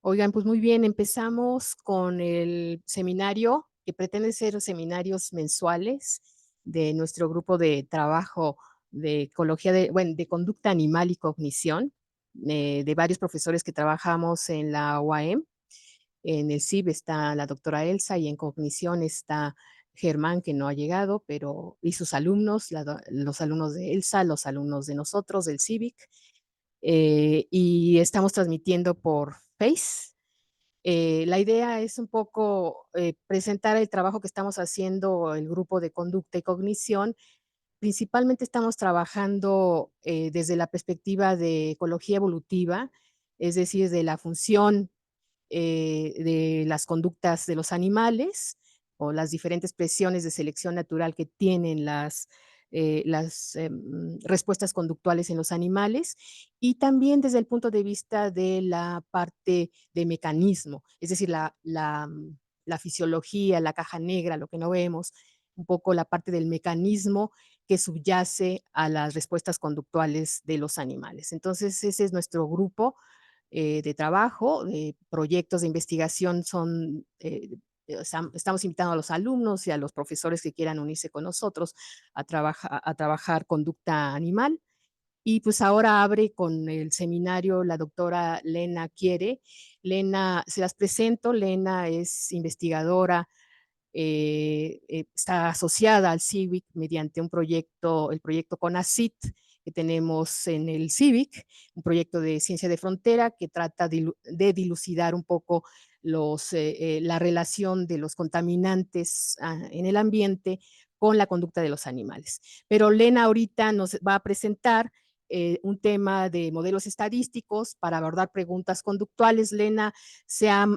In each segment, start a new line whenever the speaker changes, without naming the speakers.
Oigan, pues muy bien, empezamos con el seminario, que pretende ser seminarios mensuales de nuestro grupo de trabajo de ecología, de conducta animal y cognición, de varios profesores que trabajamos en la UAM. En el CIB está la doctora Elsa y en cognición está Germán, que no ha llegado, pero y sus alumnos, los alumnos de Elsa, los alumnos de nosotros, del CIVIC, y estamos transmitiendo por Face. La idea es un poco presentar el trabajo que estamos haciendo el grupo de conducta y cognición. Principalmente estamos trabajando desde la perspectiva de ecología evolutiva, es decir, de la función de las conductas de los animales o las diferentes presiones de selección natural que tienen las respuestas conductuales en los animales, y también desde el punto de vista de la parte de mecanismo, es decir, la fisiología, la caja negra, lo que no vemos, un poco la parte del mecanismo que subyace a las respuestas conductuales de los animales. Entonces, ese es nuestro grupo de trabajo, de proyectos de investigación. Estamos invitando a los alumnos y a los profesores que quieran unirse con nosotros a trabajar conducta animal. Y pues ahora abre con el seminario la doctora Lena Quiere. Lena, se las presento. Lena es investigadora, está asociada al CIVIC mediante un proyecto, el proyecto CONACYT, que tenemos en el CIVIC, un proyecto de ciencia de frontera que trata de dilucidar un poco la relación de los contaminantes en el ambiente con la conducta de los animales. Pero Lena ahorita nos va a presentar un tema de modelos estadísticos para abordar preguntas conductuales. Lena se ha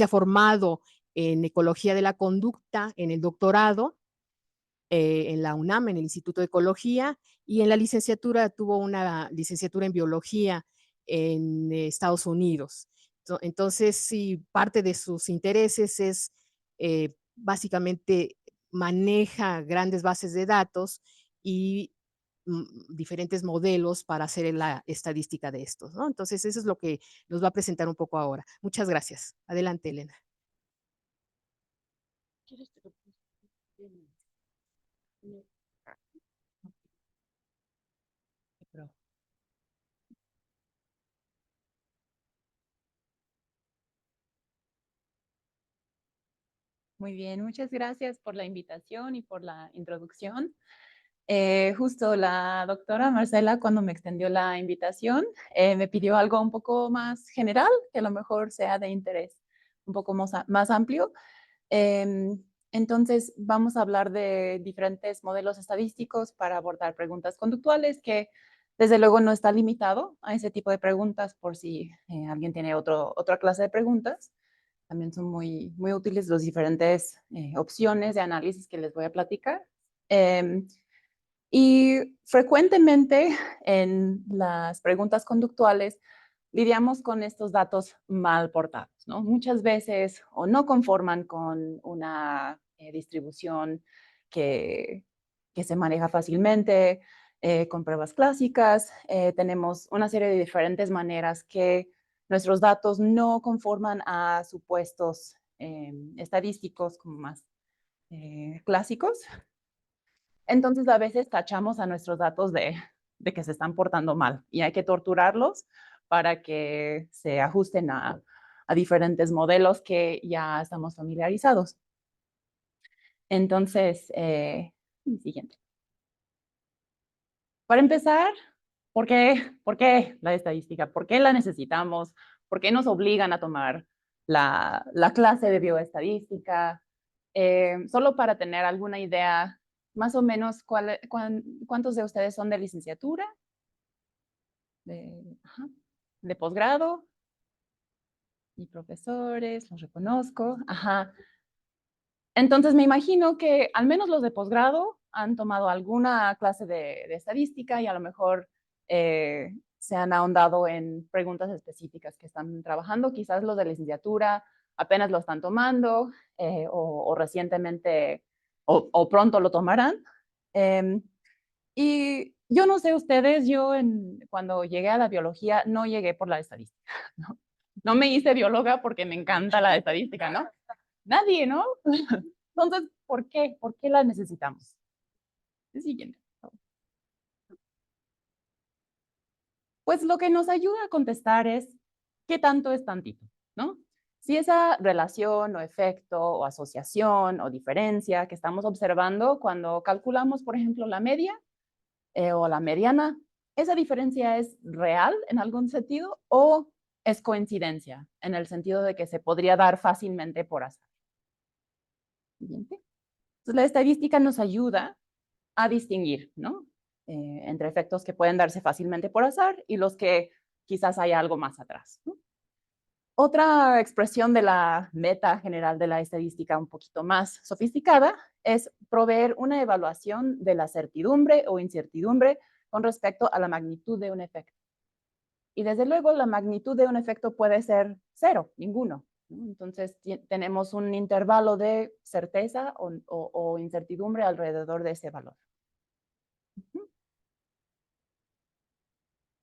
formado en ecología de la conducta en el doctorado, en la UNAM, en el Instituto de Ecología, y en la licenciatura tuvo una licenciatura en biología en Estados Unidos. Entonces, sí, parte de sus intereses es básicamente maneja grandes bases de datos y diferentes modelos para hacer la estadística de estos, ¿no? Entonces, eso es lo que nos va a presentar un poco ahora. Muchas gracias. Adelante, Elena.
Muy bien, muchas gracias por la invitación y por la introducción. Justo la doctora Marcela, cuando me extendió la invitación, me pidió algo un poco más general, que a lo mejor sea de interés un poco más amplio. Entonces, vamos a hablar de diferentes modelos estadísticos para abordar preguntas conductuales, que desde luego no está limitado a ese tipo de preguntas, por si alguien tiene otra clase de preguntas. También son muy útiles las diferentes opciones de análisis que les voy a platicar. Y frecuentemente en las preguntas conductuales lidiamos con estos datos mal portados, ¿no? Muchas veces o no conforman con una distribución que, que se maneja fácilmente, con pruebas clásicas. Tenemos una serie de diferentes maneras que nuestros datos no conforman a supuestos estadísticos como más clásicos. Entonces, a veces tachamos a nuestros datos de que se están portando mal y hay que torturarlos para que se ajusten a diferentes modelos que ya estamos familiarizados. Entonces, siguiente. Para empezar, ¿por qué la estadística? ¿Por qué la necesitamos? ¿Por qué nos obligan a tomar la clase de bioestadística? Solo para tener alguna idea, más o menos, ¿cuántos de ustedes son de licenciatura? ¿De posgrado? Y profesores, los reconozco. Ajá. Entonces, me imagino que al menos los de posgrado han tomado alguna clase de estadística y a lo mejor se han ahondado en preguntas específicas que están trabajando. Quizás los de licenciatura apenas lo están tomando o recientemente o pronto lo tomarán. Y Yo no sé ustedes, cuando llegué a la biología no llegué por la estadística, ¿no? No me hice bióloga porque me encanta la estadística, ¿no? Nadie, ¿no? Entonces, ¿por qué? ¿Por qué la necesitamos? El siguiente. Pues lo que nos ayuda a contestar es qué tanto es tantito, ¿no? Si esa relación o efecto o asociación o diferencia que estamos observando cuando calculamos, por ejemplo, la media o la mediana, ¿esa diferencia es real en algún sentido o es coincidencia en el sentido de que se podría dar fácilmente por azar? Siguiente. Entonces, la estadística nos ayuda a distinguir, ¿no? Entre efectos que pueden darse fácilmente por azar y los que quizás hay algo más atrás, ¿no? Otra expresión de la meta general de la estadística un poquito más sofisticada es proveer una evaluación de la certidumbre o incertidumbre con respecto a la magnitud de un efecto. Y desde luego la magnitud de un efecto puede ser cero, ninguno, ¿no? Entonces tenemos un intervalo de certeza o incertidumbre alrededor de ese valor.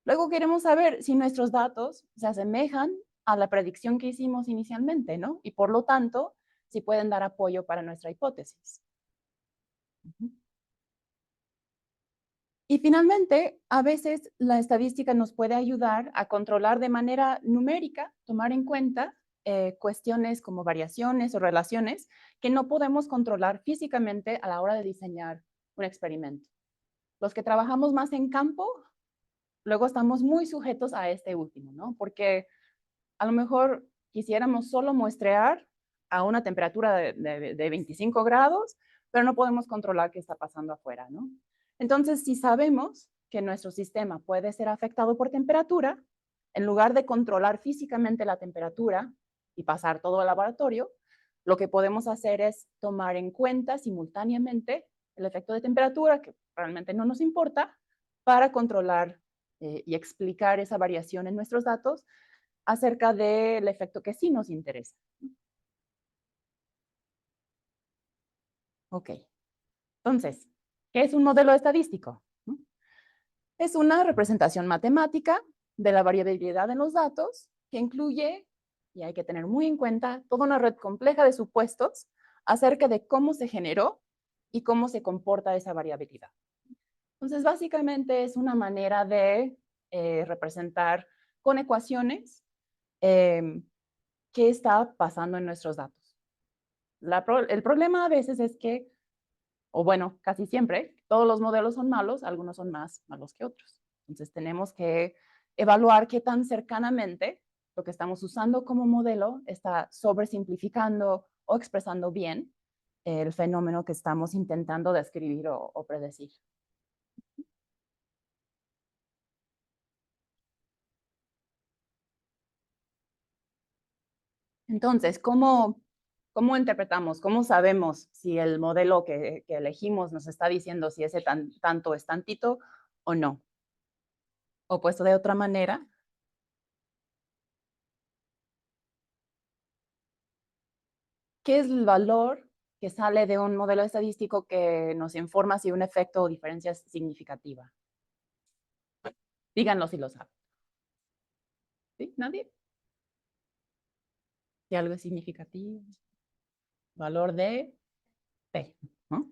Luego queremos saber si nuestros datos se asemejan a la predicción que hicimos inicialmente, ¿no? Y por lo tanto, si pueden dar apoyo para nuestra hipótesis. Y finalmente, a veces la estadística nos puede ayudar a controlar de manera numérica, tomar en cuenta cuestiones como variaciones o relaciones que no podemos controlar físicamente a la hora de diseñar un experimento. Los que trabajamos más en campo, luego estamos muy sujetos a este último, ¿no? Porque a lo mejor quisiéramos solo muestrear a una temperatura de 25 grados, pero no podemos controlar qué está pasando afuera, ¿no? Entonces, si sabemos que nuestro sistema puede ser afectado por temperatura, en lugar de controlar físicamente la temperatura y pasar todo al laboratorio, lo que podemos hacer es tomar en cuenta simultáneamente el efecto de temperatura, que realmente no nos importa, para controlar y explicar esa variación en nuestros datos acerca del efecto que sí nos interesa. Ok, entonces, ¿qué es un modelo estadístico? Es una representación matemática de la variabilidad en los datos que incluye, y hay que tener muy en cuenta, toda una red compleja de supuestos acerca de cómo se generó y cómo se comporta esa variabilidad. Entonces, básicamente es una manera de representar con ecuaciones qué está pasando en nuestros datos. El problema a veces es que, o bueno, casi siempre, todos los modelos son malos, algunos son más malos que otros. Entonces tenemos que evaluar qué tan cercanamente lo que estamos usando como modelo está sobresimplificando o expresando bien el fenómeno que estamos intentando describir o predecir. Entonces, ¿cómo interpretamos? ¿Cómo sabemos si el modelo que elegimos nos está diciendo si ese tanto es tantito o no? O puesto de otra manera, ¿qué es el valor que sale de un modelo estadístico que nos informa si un efecto o diferencia es significativa? Díganlo si lo saben. ¿Sí? ¿Nadie? Si algo es significativo. Valor de P, ¿no?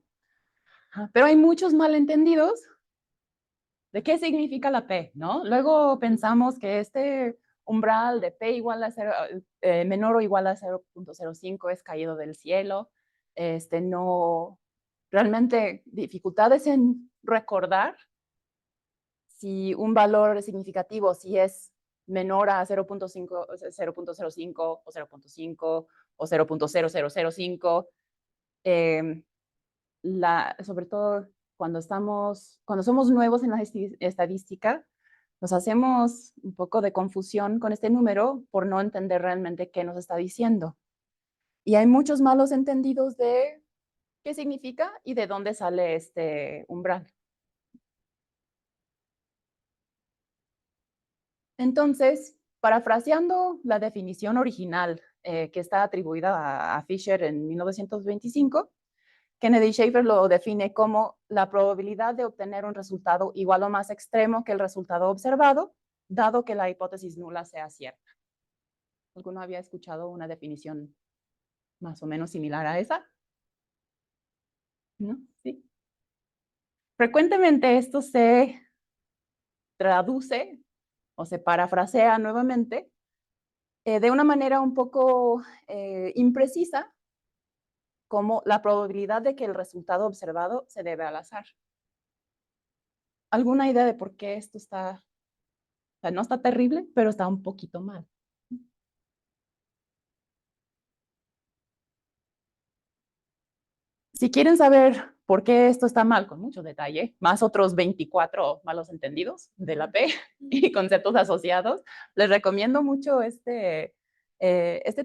Pero hay muchos malentendidos de qué significa la P, ¿no? Luego pensamos que este umbral de P igual a 0, menor o igual a 0.05 es caído del cielo. No, realmente dificultades en recordar si un valor significativo, si es menor a 0.5, 0.05 o 0.5 o 0.0005, sobre todo cuando somos nuevos en la estadística, nos hacemos un poco de confusión con este número por no entender realmente qué nos está diciendo. Y hay muchos malos entendidos de qué significa y de dónde sale este umbral. Entonces, parafraseando la definición original que está atribuida a Fisher en 1925, Kennedy Schaefer lo define como la probabilidad de obtener un resultado igual o más extremo que el resultado observado, dado que la hipótesis nula sea cierta. ¿Alguno había escuchado una definición más o menos similar a esa? ¿No? Sí. Frecuentemente esto se traduce o se parafrasea nuevamente de una manera un poco imprecisa, como la probabilidad de que el resultado observado se debe al azar. ¿Alguna idea de por qué esto está, o sea, no está terrible, pero está un poquito mal? Si quieren saber por qué esto está mal, con mucho detalle, más otros 24 malos entendidos de la P y conceptos asociados, les recomiendo mucho este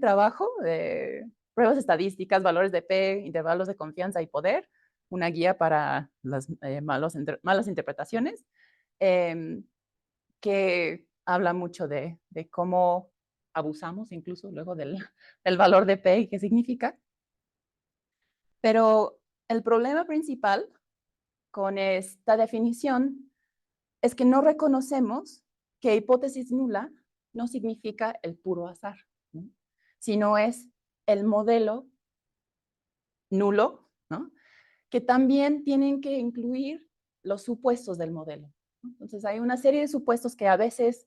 trabajo de pruebas estadísticas, valores de P, intervalos de confianza y poder, una guía para las malas interpretaciones, eh, que habla mucho de cómo abusamos incluso luego del valor de P y qué significa. Pero el problema principal con esta definición es que no reconocemos que hipótesis nula no significa el puro azar, ¿no? Sino es el modelo nulo, ¿no? Que también tienen que incluir los supuestos del modelo, ¿no? Entonces hay una serie de supuestos que a veces,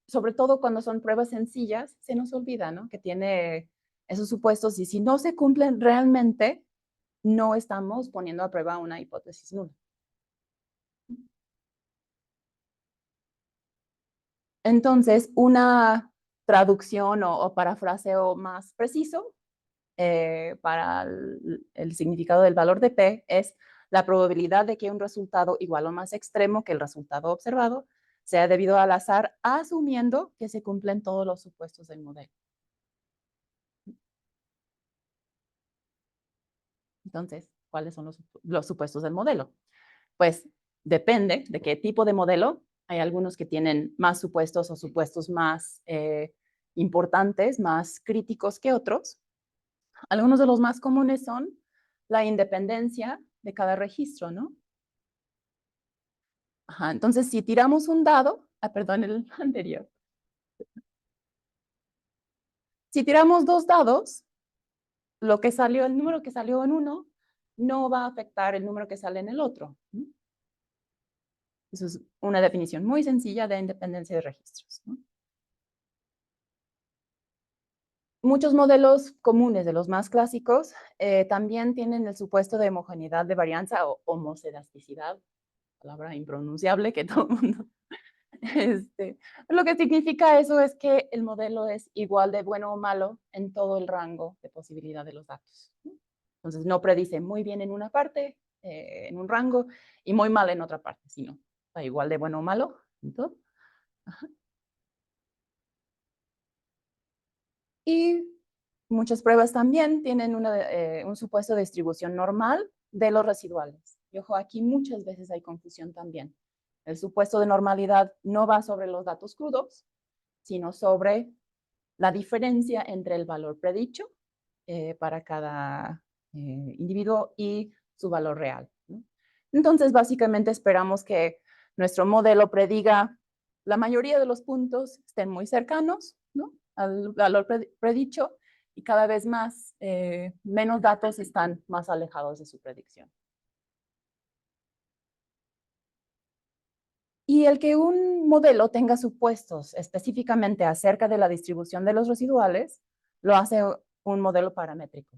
sobre todo cuando son pruebas sencillas, se nos olvida, ¿no? Que tiene esos supuestos y si no se cumplen realmente, no estamos poniendo a prueba una hipótesis nula. Entonces, una traducción o parafraseo más preciso para el significado del valor de P es la probabilidad de que un resultado igual o más extremo que el resultado observado sea debido al azar, asumiendo que se cumplen todos los supuestos del modelo. Entonces, ¿cuáles son los supuestos del modelo? Pues depende de qué tipo de modelo. Hay algunos que tienen más supuestos o supuestos más importantes, más críticos que otros. Algunos de los más comunes son la independencia de cada registro, ¿no? Ajá, entonces, si tiramos un dado, perdón, el anterior. Si tiramos dos dados, lo que salió, el número que salió en uno no va a afectar el número que sale en el otro, ¿no? Eso es una definición muy sencilla de independencia de registros, ¿no? Muchos modelos comunes de los más clásicos también tienen el supuesto de homogeneidad de varianza o homoscedasticidad, palabra impronunciable que todo el mundo. Lo que significa eso es que el modelo es igual de bueno o malo en todo el rango de posibilidad de los datos. Entonces no predice muy bien en una parte, en un rango, y muy mal en otra parte, sino está igual de bueno o malo en todo. Ajá. Y muchas pruebas también tienen un supuesto de distribución normal de los residuales. Y ojo, aquí muchas veces hay confusión también. El supuesto de normalidad no va sobre los datos crudos, sino sobre la diferencia entre el valor predicho para cada individuo y su valor real, ¿no? Entonces, básicamente esperamos que nuestro modelo prediga la mayoría de los puntos estén muy cercanos, ¿no?, al valor predicho, y cada vez más, menos datos están más alejados de su predicción. Y el que un modelo tenga supuestos específicamente acerca de la distribución de los residuales, lo hace un modelo paramétrico.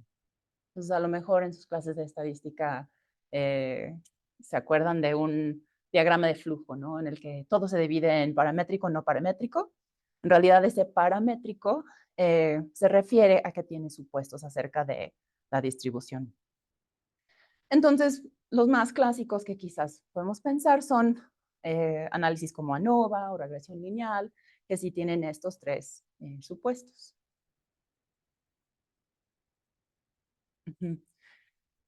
Entonces, a lo mejor en sus clases de estadística se acuerdan de un diagrama de flujo, ¿no?, en el que todo se divide en paramétrico, no paramétrico. En realidad, ese paramétrico se refiere a que tiene supuestos acerca de la distribución. Entonces, los más clásicos que quizás podemos pensar son análisis como ANOVA o regresión lineal, que sí tienen estos tres supuestos. Uh-huh.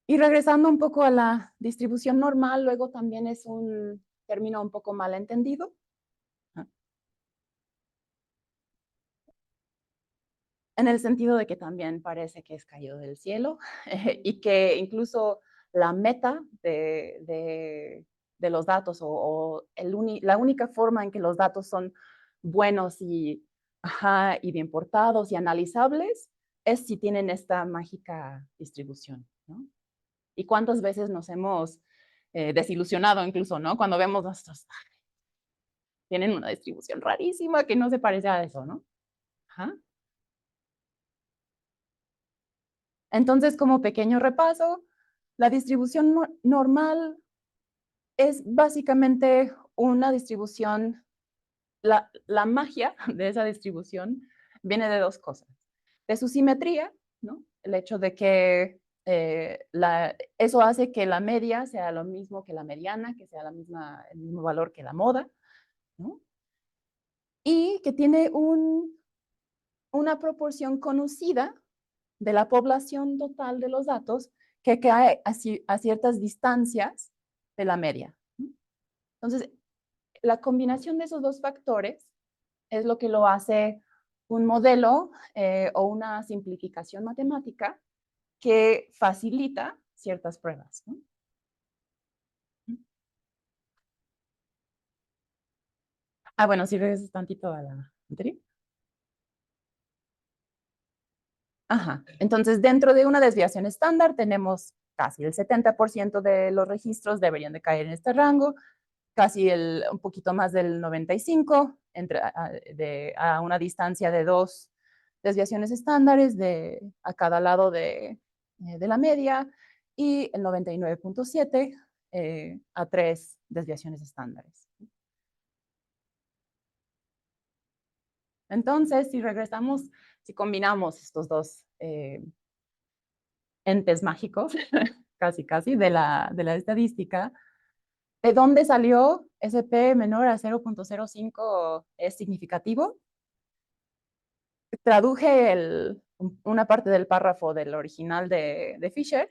Y regresando un poco a la distribución normal, luego también es un término un poco mal entendido. en el sentido de que también parece que es caído del cielo y que incluso la meta de los datos o la única forma en que los datos son buenos y, y bien portados y analizables es si tienen esta mágica distribución, ¿no? ¿Y cuántas veces nos hemos desilusionado incluso, ¿no? Cuando vemos nuestros, tienen una distribución rarísima que no se parece a eso, ¿no? Ajá. Entonces, como pequeño repaso, la distribución normal es básicamente una distribución, la magia de esa distribución viene de dos cosas. De su simetría, ¿no? El hecho de que eso hace que la media sea lo mismo que la mediana, que sea el mismo valor que la moda, ¿no? Y que tiene una proporción conocida de la población total de los datos que cae a ciertas distancias de la media. Entonces, la combinación de esos dos factores es lo que lo hace un modelo o una simplificación matemática que facilita ciertas pruebas, ¿no? Bueno, si regresas tantito a la anterior. Ajá. Entonces, dentro de una desviación estándar tenemos casi el 70% de los registros deberían de caer en este rango, casi un poquito más del 95% a una distancia de 2 desviaciones estándares a cada lado de la media y el 99.7% a 3 desviaciones estándares. Entonces, si combinamos estos dos entes mágicos, casi, de la estadística, ¿de dónde salió ese P menor a 0.05 es significativo? Traduje una parte del párrafo del original de Fisher,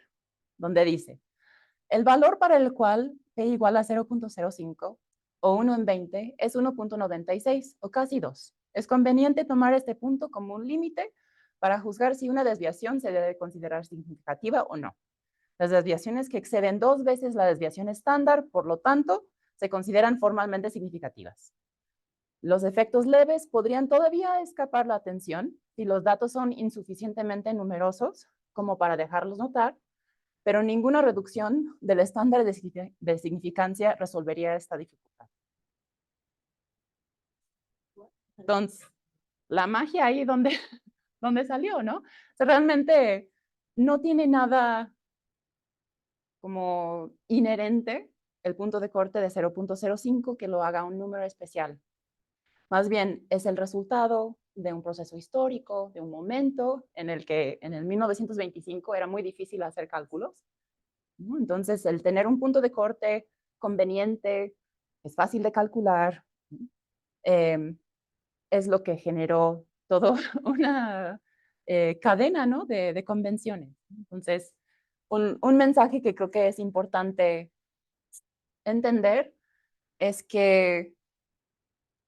donde dice, el valor para el cual P igual a 0.05 o 1 en 20 es 1.96 o casi 2. Es conveniente tomar este punto como un límite para juzgar si una desviación se debe considerar significativa o no. Las desviaciones que exceden 2 veces la desviación estándar, por lo tanto, se consideran formalmente significativas. Los efectos leves podrían todavía escapar la atención si los datos son insuficientemente numerosos como para dejarlos notar, pero ninguna reducción del estándar de significancia resolvería esta dificultad. Entonces, la magia ahí donde salió, ¿no? O sea, realmente no tiene nada como inherente el punto de corte de 0.05 que lo haga un número especial. Más bien es el resultado de un proceso histórico, de un momento en el que en el 1925 era muy difícil hacer cálculos, ¿no? Entonces, el tener un punto de corte conveniente, es fácil de calcular, eh, es lo que generó toda una cadena, ¿no? de convenciones. Entonces, un mensaje que creo que es importante entender es que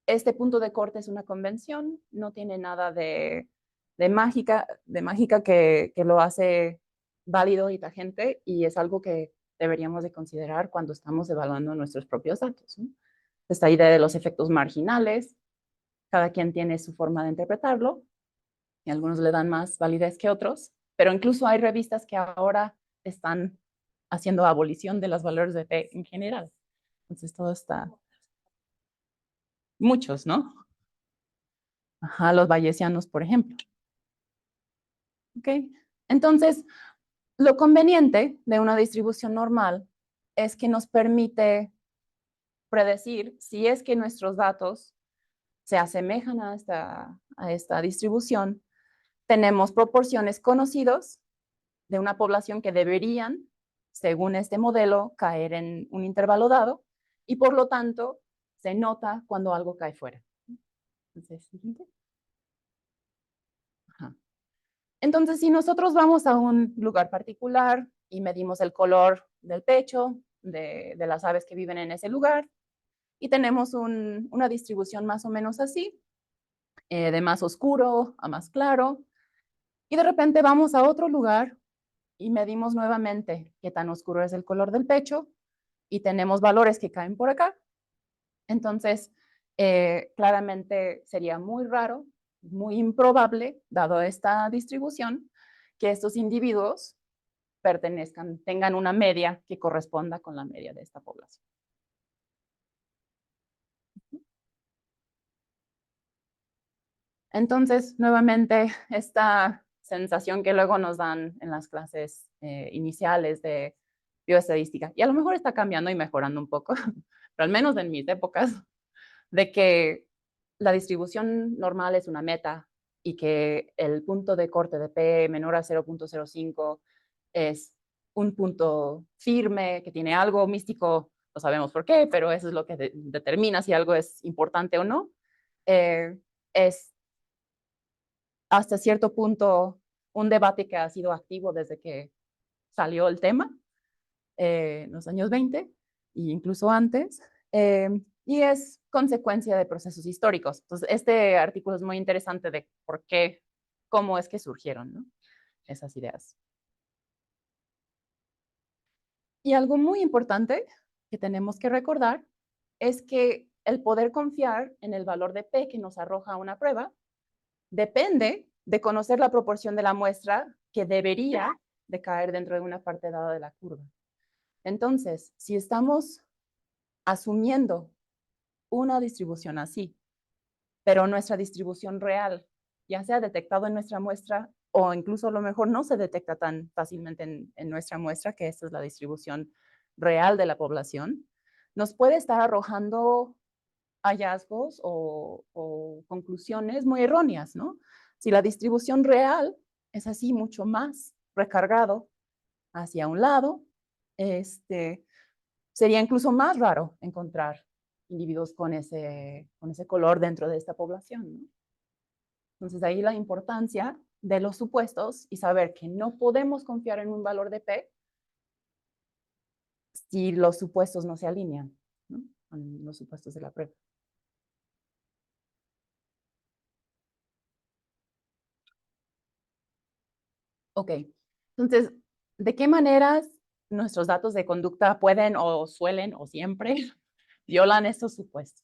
este punto de corte es una convención, no tiene nada de mágica que lo hace válido y tangente, y es algo que deberíamos de considerar cuando estamos evaluando nuestros propios datos, ¿no? Esta idea de los efectos marginales, cada quien tiene su forma de interpretarlo, y algunos le dan más validez que otros, pero incluso hay revistas que ahora están haciendo abolición de los valores de P en general. Entonces todo está, muchos, ¿no? Ajá, los bayesianos, por ejemplo. ¿Ok? Entonces, lo conveniente de una distribución normal es que nos permite predecir si es que nuestros datos se asemejan a esta distribución. Tenemos proporciones conocidos de una población que deberían, según este modelo, caer en un intervalo dado, y por lo tanto se nota cuando algo cae fuera. Entonces, siguiente. Ajá. Entonces, si nosotros vamos a un lugar particular y medimos el color del pecho de las aves que viven en ese lugar, y tenemos una distribución más o menos así, de más oscuro a más claro, Y de repente vamos a otro lugar y medimos nuevamente qué tan oscuro es el color del pecho y tenemos valores que caen por acá. Entonces, claramente sería muy raro, muy improbable, dado esta distribución, que estos individuos tengan una media que corresponda con la media de esta población. Entonces, nuevamente, esta sensación que luego nos dan en las clases iniciales de bioestadística, y a lo mejor está cambiando y mejorando un poco, pero al menos en mis épocas, de que la distribución normal es una meta y que el punto de corte de P menor a 0.05 es un punto firme, que tiene algo místico, no sabemos por qué, pero eso es lo que determina si algo es importante o no. Es hasta cierto punto un debate que ha sido activo desde que salió el tema, en los años 20 e incluso antes, y es consecuencia de procesos históricos. Entonces, este artículo es muy interesante de por qué, cómo es que surgieron, ¿no?, esas ideas. Y algo muy importante que tenemos que recordar es que el poder confiar en el valor de P que nos arroja una prueba depende de conocer la proporción de la muestra que debería de caer dentro de una parte dada de la curva. Entonces, si estamos asumiendo una distribución así, pero nuestra distribución real ya se ha detectado en nuestra muestra o incluso a lo mejor no se detecta tan fácilmente en nuestra muestra, que esta es la distribución real de la población, nos puede estar arrojando hallazgos o conclusiones muy erróneas, ¿no? Si la distribución real es así mucho más recargado hacia un lado, sería incluso más raro encontrar individuos con ese color dentro de esta población, ¿no? Entonces, ahí la importancia de los supuestos y saber que no podemos confiar en un valor de P si los supuestos no se alinean, ¿no?, con los supuestos de la prueba. Ok, entonces, ¿de qué maneras nuestros datos de conducta pueden o suelen o siempre violan estos supuestos?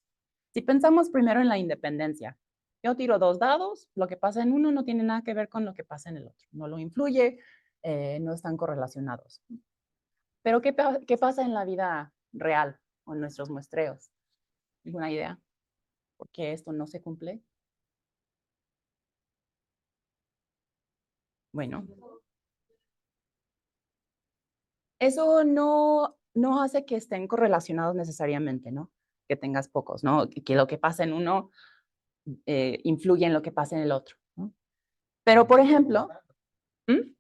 Si pensamos primero en la independencia, yo tiro 2 dados, lo que pasa en uno no tiene nada que ver con lo que pasa en el otro, no lo influye, no están correlacionados. Pero ¿qué pasa en la vida real o en nuestros muestreos? ¿Alguna idea? ¿Por qué esto no se cumple? Bueno, eso no hace que estén correlacionados necesariamente, ¿no? Que tengas pocos, ¿no? Que lo que pasa en uno influye en lo que pasa en el otro, ¿no? Pero, por ejemplo, ¿Mm?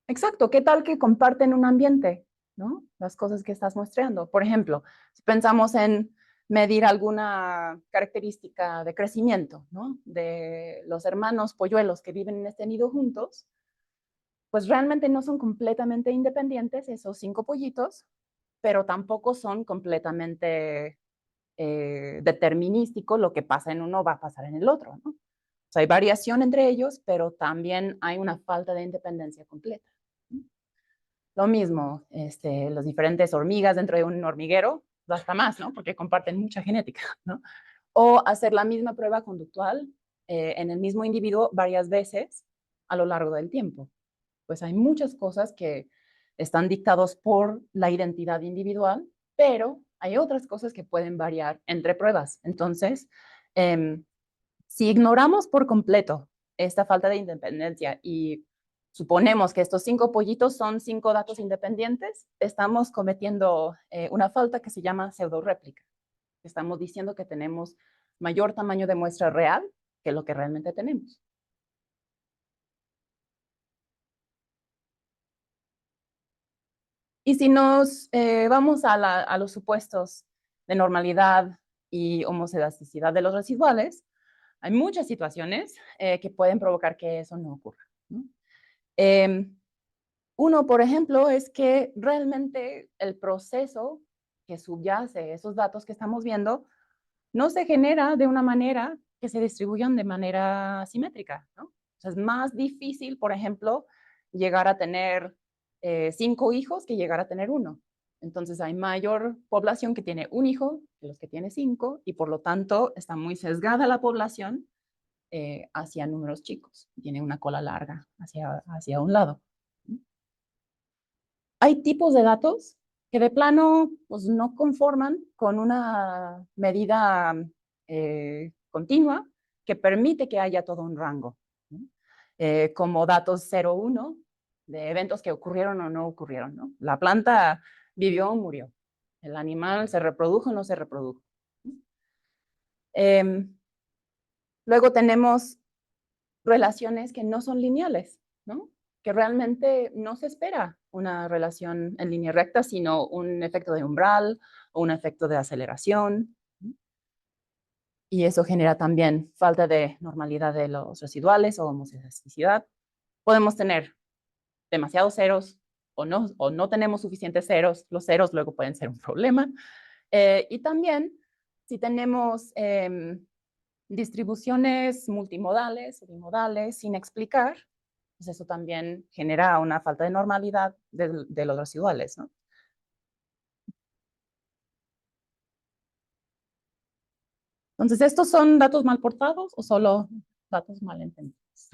Exacto, ¿qué tal que comparten un ambiente, ¿no?, las cosas que estás muestreando? Por ejemplo, si pensamos en medir alguna característica de crecimiento, ¿no?, de los hermanos polluelos que viven en este nido juntos, pues realmente no son completamente independientes esos 5 pollitos, pero tampoco son completamente determinístico, lo que pasa en uno va a pasar en el otro, ¿no? O sea, hay variación entre ellos, pero también hay una falta de independencia completa, ¿no? Lo mismo, las diferentes hormigas dentro de un hormiguero, hasta más, ¿no? Porque comparten mucha genética, ¿no? O hacer la misma prueba conductual en el mismo individuo varias veces a lo largo del tiempo. Pues hay muchas cosas que están dictados por la identidad individual, pero hay otras cosas que pueden variar entre pruebas. Entonces, si ignoramos por completo esta falta de independencia y suponemos que estos 5 pollitos son 5 datos independientes, estamos cometiendo una falta que se llama pseudo-réplica. Estamos diciendo que tenemos mayor tamaño de muestra real que lo que realmente tenemos. Y si nos vamos a los supuestos de normalidad y homozedaticidad de los residuales, hay muchas situaciones que pueden provocar que eso no ocurra, ¿no? Uno, por ejemplo, es que realmente el proceso que subyace esos datos que estamos viendo no se genera de una manera que se distribuyan de manera simétrica, ¿no? O sea, es más difícil, por ejemplo, llegar a tener 5 hijos que llegar a tener uno. Entonces hay mayor población que tiene un hijo que los que tiene 5 y por lo tanto está muy sesgada la población hacia números chicos. Tiene una cola larga hacia un lado. Hay tipos de datos que de plano pues, no conforman con una medida continua que permite que haya todo un rango, ¿no? Como datos 0, 1 de eventos que ocurrieron o no ocurrieron, ¿no? La planta vivió o murió. El animal se reprodujo o no se reprodujo. Luego tenemos relaciones que no son lineales, ¿no? Que realmente no se espera una relación en línea recta, sino un efecto de umbral o un efecto de aceleración. Y eso genera también falta de normalidad de los residuales o homozeisticidad. Podemos tener demasiados ceros o no tenemos suficientes ceros. Los ceros luego pueden ser un problema. Y también, si tenemos distribuciones multimodales o bimodales sin explicar, pues eso también genera una falta de normalidad de los residuales, ¿no? Entonces, ¿estos son datos mal portados o solo datos mal entendidos?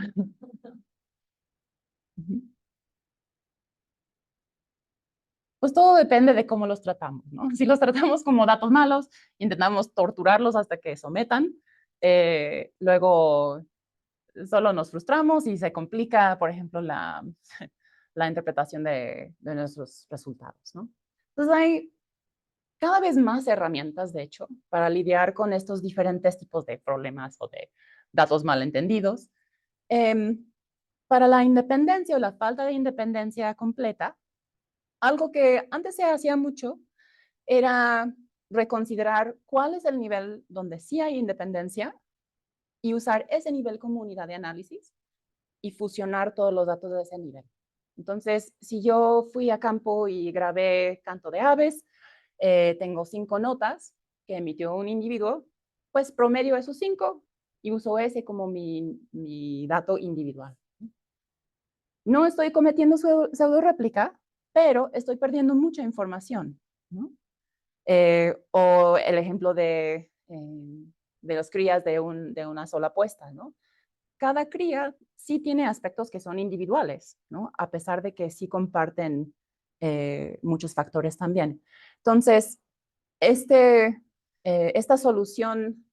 Pues todo depende de cómo los tratamos, ¿no? Si los tratamos como datos malos, intentamos torturarlos hasta que sometan, luego solo nos frustramos y se complica, por ejemplo, la interpretación de nuestros resultados, ¿no? Entonces hay cada vez más herramientas, de hecho, para lidiar con estos diferentes tipos de problemas o de datos malentendidos. Para la independencia o la falta de independencia completa, algo que antes se hacía mucho era reconsiderar cuál es el nivel donde sí hay independencia y usar ese nivel como unidad de análisis y fusionar todos los datos de ese nivel. Entonces, si yo fui a campo y grabé canto de aves, tengo 5 notas que emitió un individuo, pues promedio esos 5 y uso ese como mi dato individual. No estoy cometiendo pseudo réplica, pero estoy perdiendo mucha información, ¿no? O el ejemplo de los crías de una sola puesta, ¿no? Cada cría sí tiene aspectos que son individuales, ¿no? A pesar de que sí comparten muchos factores también. Entonces, esta solución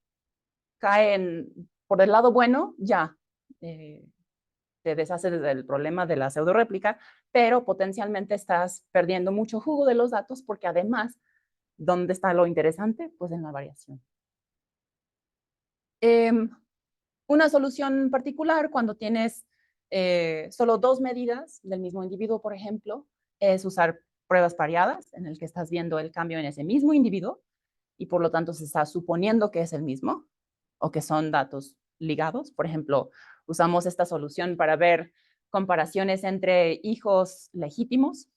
cae por el lado bueno, ya te deshace del problema de la pseudo réplica, pero potencialmente estás perdiendo mucho jugo de los datos porque además, ¿dónde está lo interesante? Pues en la variación. Una solución particular cuando tienes solo 2 medidas del mismo individuo, por ejemplo, es usar pruebas pareadas en el que estás viendo el cambio en ese mismo individuo y por lo tanto se está suponiendo que es el mismo o que son datos ligados. Por ejemplo, usamos esta solución para ver comparaciones entre hijos legítimos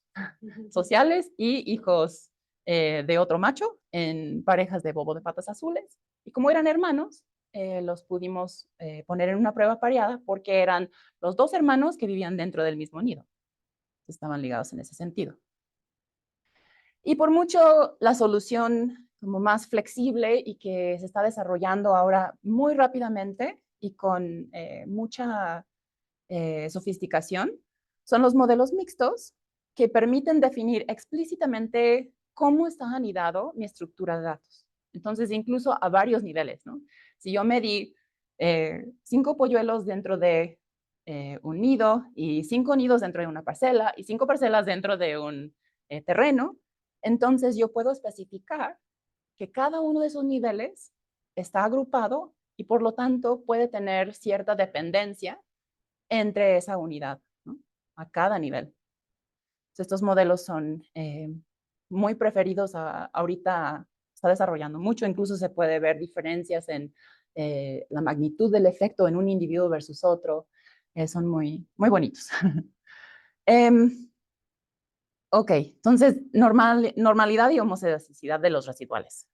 sociales y hijos de otro macho en parejas de bobo de patas azules. Y como eran hermanos, los pudimos poner en una prueba pareada porque eran los 2 hermanos que vivían dentro del mismo nido. Estaban ligados en ese sentido. Y por mucho la solución como más flexible y que se está desarrollando ahora muy rápidamente y con mucha sofisticación son los modelos mixtos que permiten definir explícitamente cómo está anidado mi estructura de datos. Entonces, incluso a varios niveles, ¿no? Si yo me di 5 polluelos dentro de un nido y 5 nidos dentro de una parcela y 5 parcelas dentro de un terreno, entonces yo puedo especificar que cada uno de esos niveles está agrupado y por lo tanto puede tener cierta dependencia entre esa unidad, ¿no? A cada nivel. Entonces, estos modelos son muy preferidos ahorita, está desarrollando mucho, incluso se puede ver diferencias en la magnitud del efecto en un individuo versus otro, son muy, muy bonitos. Ok, entonces, normalidad y homozeisticidad de los residuales.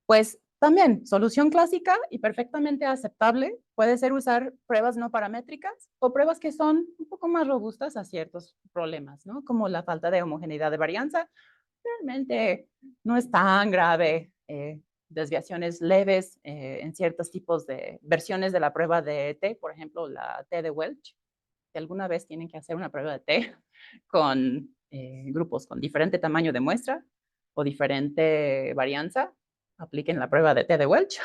Pues También, solución clásica y perfectamente aceptable puede ser usar pruebas no paramétricas o pruebas que son un poco más robustas a ciertos problemas, ¿no? Como la falta de homogeneidad de varianza. Realmente no es tan grave. Desviaciones leves en ciertos tipos de versiones de la prueba de T, por ejemplo, la T de Welch. Si alguna vez tienen que hacer una prueba de T con grupos con diferente tamaño de muestra o diferente varianza, apliquen la prueba de T de Welch.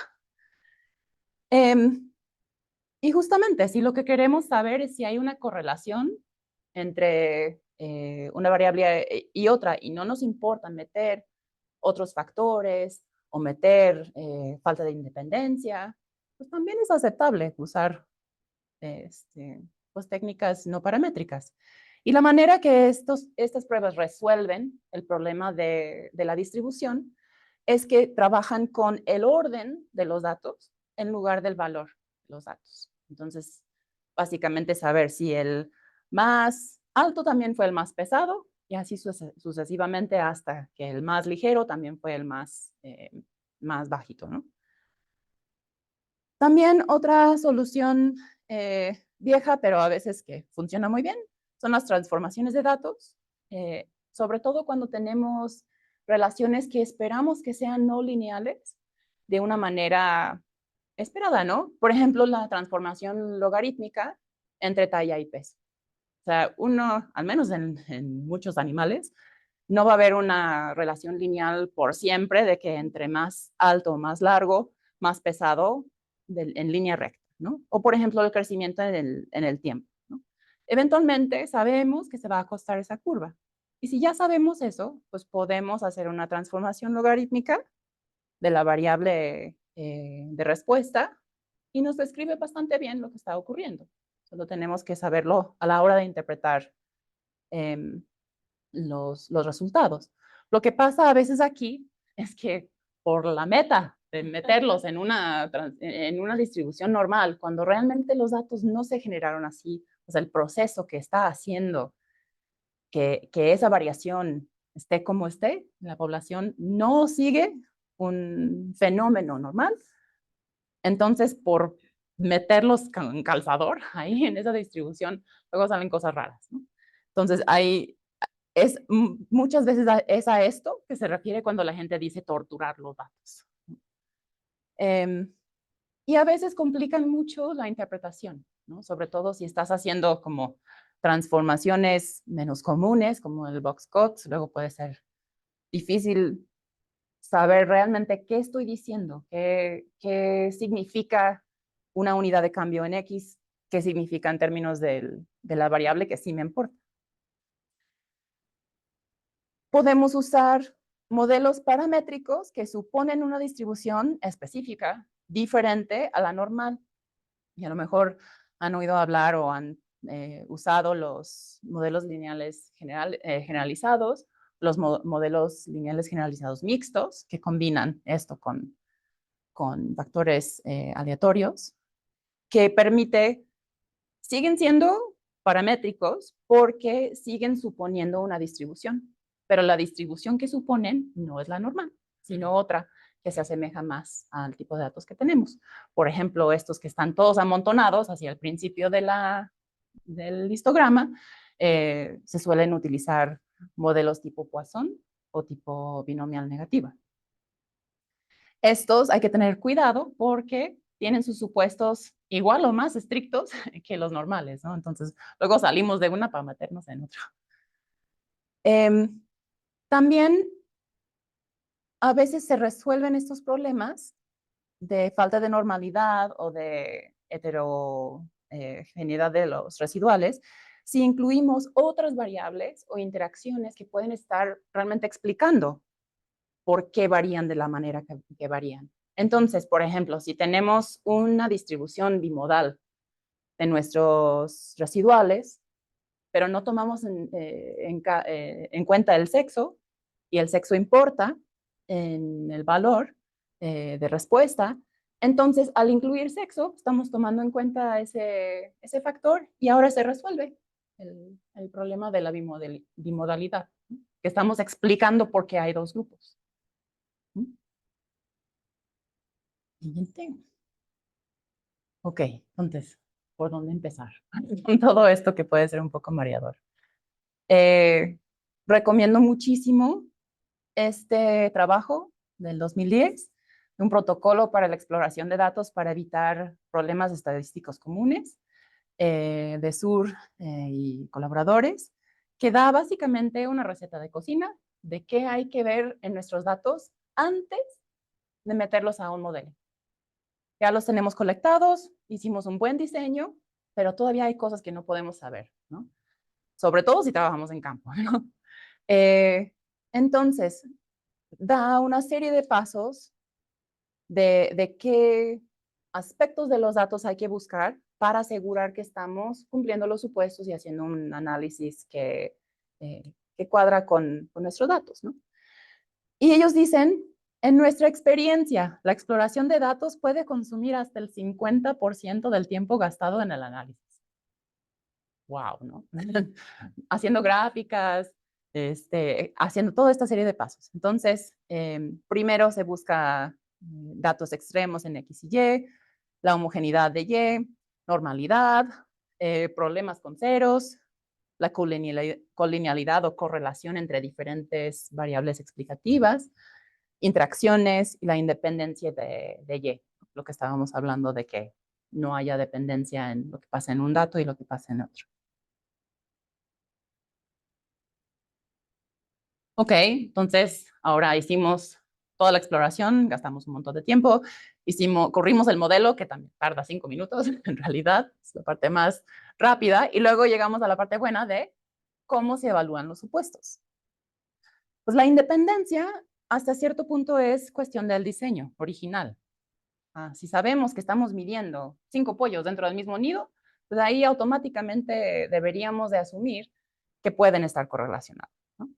Y justamente, si lo que queremos saber es si hay una correlación entre una variable y otra, y no nos importa meter otros factores o meter falta de independencia, pues también es aceptable usar pues, técnicas no paramétricas. Y la manera que estas pruebas resuelven el problema de la distribución es que trabajan con el orden de los datos en lugar del valor de los datos. Entonces, básicamente saber si el más alto también fue el más pesado y así sucesivamente hasta que el más ligero también fue el más bajito, ¿no? También otra solución vieja, pero a veces que funciona muy bien, son las transformaciones de datos, sobre todo cuando tenemos relaciones que esperamos que sean no lineales de una manera esperada, ¿no? Por ejemplo, la transformación logarítmica entre talla y peso. O sea, uno, al menos en muchos animales, no va a haber una relación lineal por siempre de que entre más alto o más largo, más pesado en línea recta, ¿no? O por ejemplo, el crecimiento en el tiempo, ¿no? Eventualmente sabemos que se va a acostar esa curva. Y si ya sabemos eso, pues podemos hacer una transformación logarítmica de la variable de respuesta y nos describe bastante bien lo que está ocurriendo. Solo tenemos que saberlo a la hora de interpretar eh, los resultados. Lo que pasa a veces aquí es que por la meta de meterlos en una distribución normal, cuando realmente los datos no se generaron así, o sea, el proceso que está haciendo que esa variación esté como esté, la población no sigue un fenómeno normal, entonces por meterlos con calzador ahí en esa distribución, luego salen cosas raras, ¿no? Entonces, muchas veces es a esto que se refiere cuando la gente dice torturar los datos. Y a veces complican mucho la interpretación, ¿no? Sobre todo si estás haciendo como transformaciones menos comunes, como el box cuts, luego puede ser difícil saber realmente qué estoy diciendo, qué significa una unidad de cambio en X, qué significa en términos de la variable que sí me importa. Podemos usar modelos paramétricos que suponen una distribución específica, diferente a la normal. Y a lo mejor han oído hablar o han usado los modelos lineales generalizados, los modelos lineales generalizados mixtos, que combinan esto con factores aleatorios, que siguen siendo paramétricos porque siguen suponiendo una distribución, pero la distribución que suponen no es la normal, sino otra que se asemeja más al tipo de datos que tenemos. Por ejemplo, estos que están todos amontonados hacia el principio del histograma, se suelen utilizar modelos tipo Poisson o tipo binomial negativa. Estos hay que tener cuidado porque tienen sus supuestos igual o más estrictos que los normales, ¿no? Entonces, luego salimos de una para meternos en otra. También a veces se resuelven estos problemas de falta de normalidad o de heterogeneidad de los residuales si incluimos otras variables o interacciones que pueden estar realmente explicando por qué varían de la manera que varían. Entonces, por ejemplo, si tenemos una distribución bimodal de nuestros residuales, pero no tomamos en cuenta el sexo, y el sexo importa en el valor de respuesta, entonces al incluir sexo, estamos tomando en cuenta ese factor y ahora se resuelve el problema de la bimodalidad, ¿no? Que estamos explicando por qué hay dos grupos. Siguiente. Ok, entonces, ¿por dónde empezar? Con todo esto que puede ser un poco mareador. Recomiendo muchísimo este trabajo del 2010, un protocolo para la exploración de datos para evitar problemas estadísticos comunes, de Sur y colaboradores, que da básicamente una receta de cocina de qué hay que ver en nuestros datos antes de meterlos a un modelo. Ya los tenemos colectados, hicimos un buen diseño, pero todavía hay cosas que no podemos saber, ¿no? Sobre todo si trabajamos en campo, ¿no? Entonces, da una serie de pasos de qué aspectos de los datos hay que buscar para asegurar que estamos cumpliendo los supuestos y haciendo un análisis que cuadra con nuestros datos, ¿no? Y ellos dicen, en nuestra experiencia, la exploración de datos puede consumir hasta el 50% del tiempo gastado en el análisis. Wow, ¿no? Haciendo gráficas, haciendo toda esta serie de pasos. Entonces, primero se busca datos extremos en X y Y, la homogeneidad de Y, normalidad, problemas con ceros, la colinealidad o correlación entre diferentes variables explicativas, interacciones y la independencia de Y, lo que estábamos hablando de que no haya dependencia en lo que pasa en un dato y lo que pasa en otro. Ok, entonces ahora hicimos toda la exploración, gastamos un montón de tiempo, corrimos el modelo, que también tarda 5 minutos, en realidad es la parte más rápida, y luego llegamos a la parte buena de cómo se evalúan los supuestos. Pues la independencia hasta cierto punto es cuestión del diseño original. Si sabemos que estamos midiendo 5 pollos dentro del mismo nido, pues ahí automáticamente deberíamos de asumir que pueden estar correlacionados, ¿no?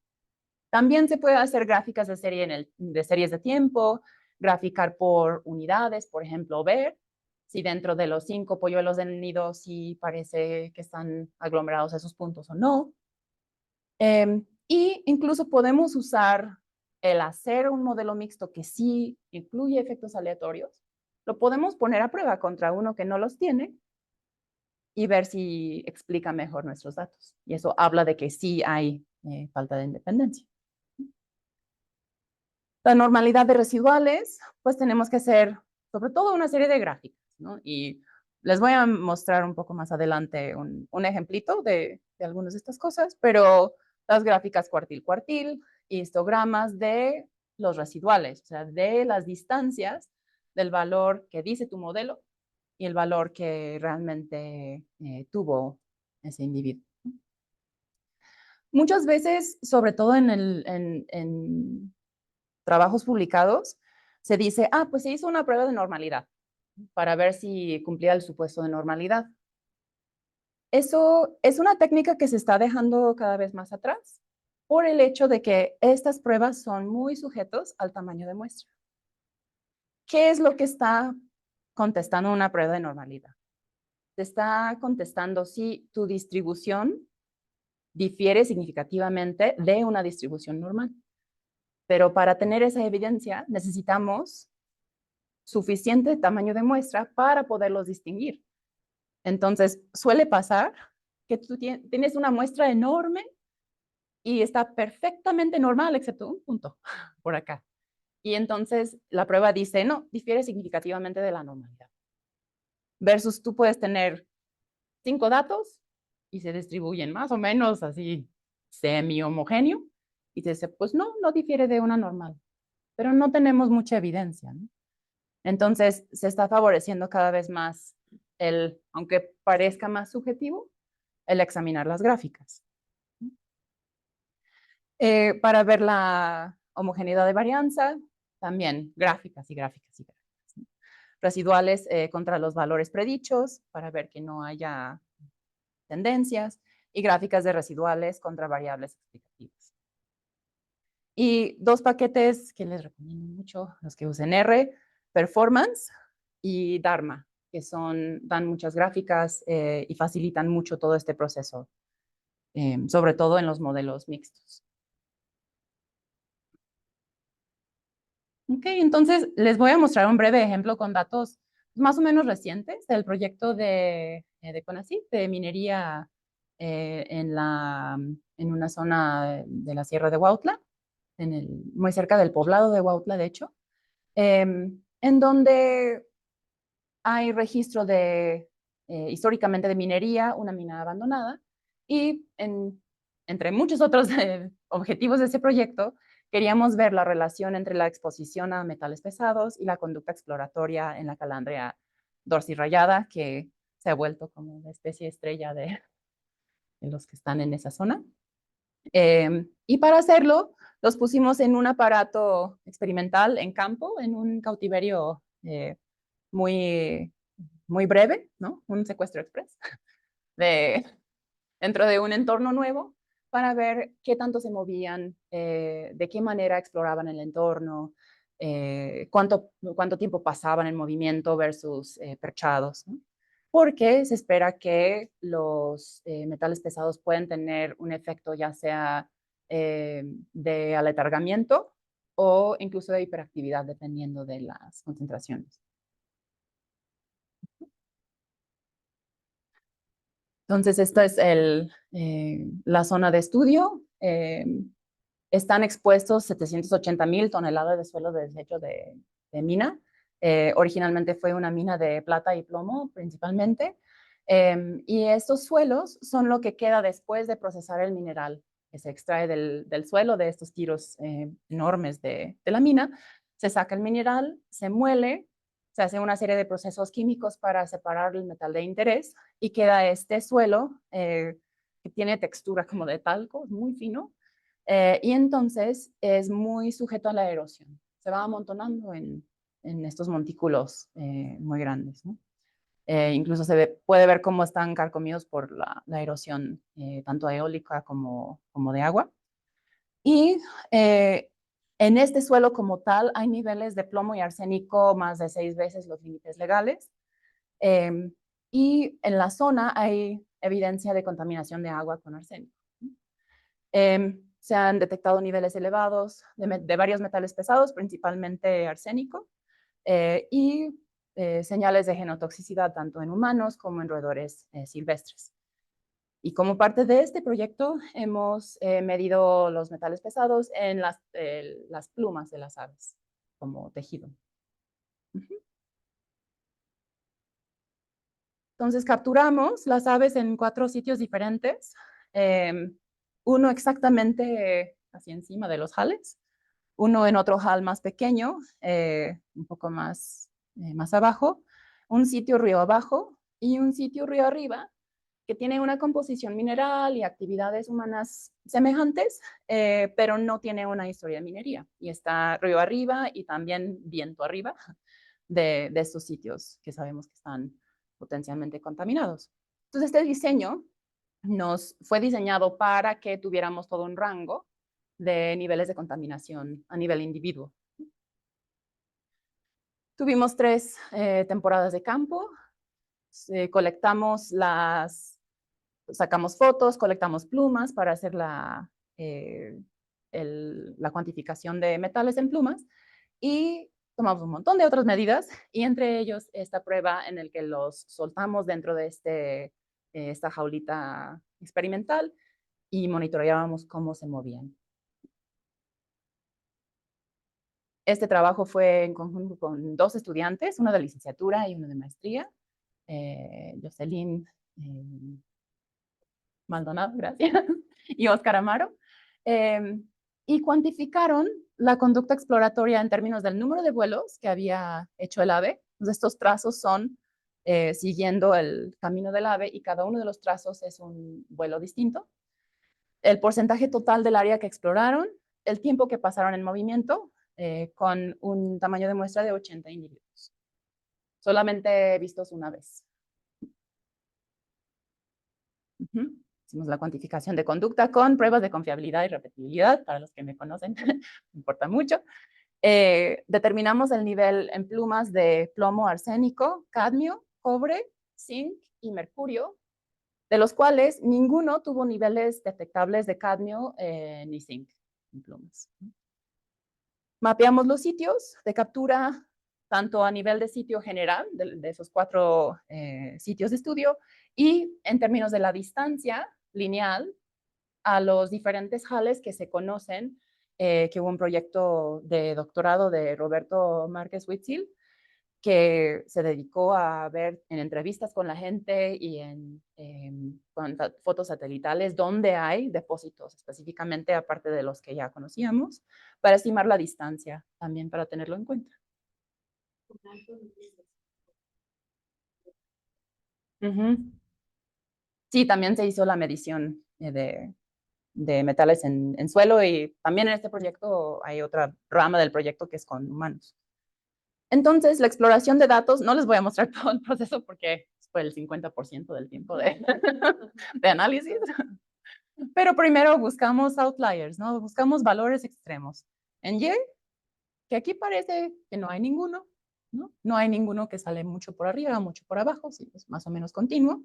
También se puede hacer gráficas de series de tiempo, graficar por unidades, por ejemplo, ver si dentro de los 5 polluelos del nido sí parece que están aglomerados esos puntos o no. Y incluso podemos usar el hacer un modelo mixto que sí incluye efectos aleatorios. Lo podemos poner a prueba contra uno que no los tiene y ver si explica mejor nuestros datos. Y eso habla de que sí hay falta de independencia. La normalidad de residuales, pues tenemos que hacer sobre todo una serie de gráficas, ¿no? Y les voy a mostrar un poco más adelante un ejemplito de algunas de estas cosas, pero las gráficas cuartil-cuartil, histogramas de los residuales, o sea, de las distancias del valor que dice tu modelo y el valor que realmente tuvo ese individuo. Muchas veces, sobre todo en trabajos publicados, se dice, pues se hizo una prueba de normalidad para ver si cumplía el supuesto de normalidad. Eso es una técnica que se está dejando cada vez más atrás por el hecho de que estas pruebas son muy sujetos al tamaño de muestra. ¿Qué es lo que está contestando una prueba de normalidad? Te está contestando si tu distribución difiere significativamente de una distribución normal. Pero para tener esa evidencia necesitamos suficiente tamaño de muestra para poderlos distinguir. Entonces, suele pasar que tú tienes una muestra enorme y está perfectamente normal, excepto un punto por acá. Y entonces la prueba dice, no, difiere significativamente de la normalidad. Versus tú puedes tener 5 datos y se distribuyen más o menos así semi-homogéneo y te dice, pues no, no difiere de una normal, pero no tenemos mucha evidencia, ¿no? Entonces, se está favoreciendo cada vez más aunque parezca más subjetivo, el examinar las gráficas. Para ver la homogeneidad de varianza, también gráficas y gráficas y gráficas, ¿no? Residuales contra los valores predichos, para ver que no haya tendencias, y gráficas de residuales contra variables explicativas. Y 2 paquetes que les recomiendo mucho, los que usen R, Performance y Dharma, que dan muchas gráficas y facilitan mucho todo este proceso, sobre todo en los modelos mixtos. Ok, entonces les voy a mostrar un breve ejemplo con datos más o menos recientes del proyecto de CONACYT, de minería en una zona de la Sierra de Huautla, muy cerca del poblado de Huautla, de hecho, en donde hay registro históricamente de minería, una mina abandonada, y entre muchos otros objetivos de ese proyecto, queríamos ver la relación entre la exposición a metales pesados y la conducta exploratoria en la calandria dorsirrayada, que se ha vuelto como la especie estrella de los que están en esa zona. Y para hacerlo, los pusimos en un aparato experimental en campo, en un cautiverio muy, muy breve, ¿no? Un secuestro express, de, dentro de un entorno nuevo, para ver qué tanto se movían, de qué manera exploraban el entorno, cuánto tiempo pasaban en movimiento versus perchados, ¿no? Porque se espera que los metales pesados pueden tener un efecto ya sea de aletargamiento o incluso de hiperactividad, dependiendo de las concentraciones. Entonces, esta es la zona de estudio. Están expuestos 780,000 toneladas de suelo de desecho de mina. Originalmente fue una mina de plata y plomo principalmente. Y estos suelos son lo que queda después de procesar el mineral que se extrae del suelo de estos tiros enormes de la mina. Se saca el mineral, se muele, se hace una serie de procesos químicos para separar el metal de interés y queda este suelo que tiene textura como de talco, muy fino, y entonces es muy sujeto a la erosión. Se va amontonando en estos montículos muy grandes, ¿no? Incluso puede ver cómo están carcomidos por la erosión, tanto eólica como de agua. Y en este suelo como tal hay niveles de plomo y arsénico más de 6 veces los límites legales. Y en la zona hay evidencia de contaminación de agua con arsénico. Se han detectado niveles elevados de varios metales pesados, principalmente arsénico, y señales de genotoxicidad tanto en humanos como en roedores silvestres. Y como parte de este proyecto hemos medido los metales pesados en las plumas de las aves como tejido. Entonces capturamos las aves en 4 sitios diferentes, uno exactamente así encima de los jales, uno en otro hall más pequeño, un poco más abajo, un sitio río abajo y un sitio río arriba, que tiene una composición mineral y actividades humanas semejantes, pero no tiene una historia de minería. Y está río arriba y también viento arriba de estos sitios que sabemos que están potencialmente contaminados. Entonces, este diseño fue diseñado para que tuviéramos todo un rango de niveles de contaminación a nivel individuo. Tuvimos 3 temporadas de campo, sacamos fotos, colectamos plumas para hacer la cuantificación de metales en plumas y tomamos un montón de otras medidas y entre ellos esta prueba en la que los soltamos dentro de esta jaulita experimental y monitoreábamos cómo se movían. Este trabajo fue en conjunto con 2 estudiantes, uno de licenciatura y uno de maestría, Jocelyn Maldonado, gracias, y Óscar Amaro, y cuantificaron la conducta exploratoria en términos del número de vuelos que había hecho el ave. Entonces, estos trazos son siguiendo el camino del ave y cada uno de los trazos es un vuelo distinto. El porcentaje total del área que exploraron, el tiempo que pasaron en movimiento, con un tamaño de muestra de 80 individuos. Solamente vistos una vez. Hicimos la cuantificación de conducta con pruebas de confiabilidad y repetibilidad, para los que me conocen, me importa mucho. Determinamos el nivel en plumas de plomo, arsénico, cadmio, cobre, zinc y mercurio, de los cuales ninguno tuvo niveles detectables de cadmio ni zinc en plumas. Mapeamos los sitios de captura, tanto a nivel de sitio general, de esos 4 sitios de estudio, y en términos de la distancia lineal a los diferentes jales que se conocen, que hubo un proyecto de doctorado de Roberto Márquez Huitzil, que se dedicó a ver en entrevistas con la gente y con fotos satelitales dónde hay depósitos específicamente, aparte de los que ya conocíamos, para estimar la distancia, también para tenerlo en cuenta. Sí, también se hizo la medición de metales en suelo, y también en este proyecto hay otra rama del proyecto que es con humanos. Entonces, la exploración de datos, no les voy a mostrar todo el proceso porque fue el 50% del tiempo de análisis, pero primero buscamos outliers, ¿no? Buscamos valores extremos. En Y, que aquí parece que no hay ninguno, ¿no? No hay ninguno que sale mucho por arriba, mucho por abajo, sí, es más o menos continuo.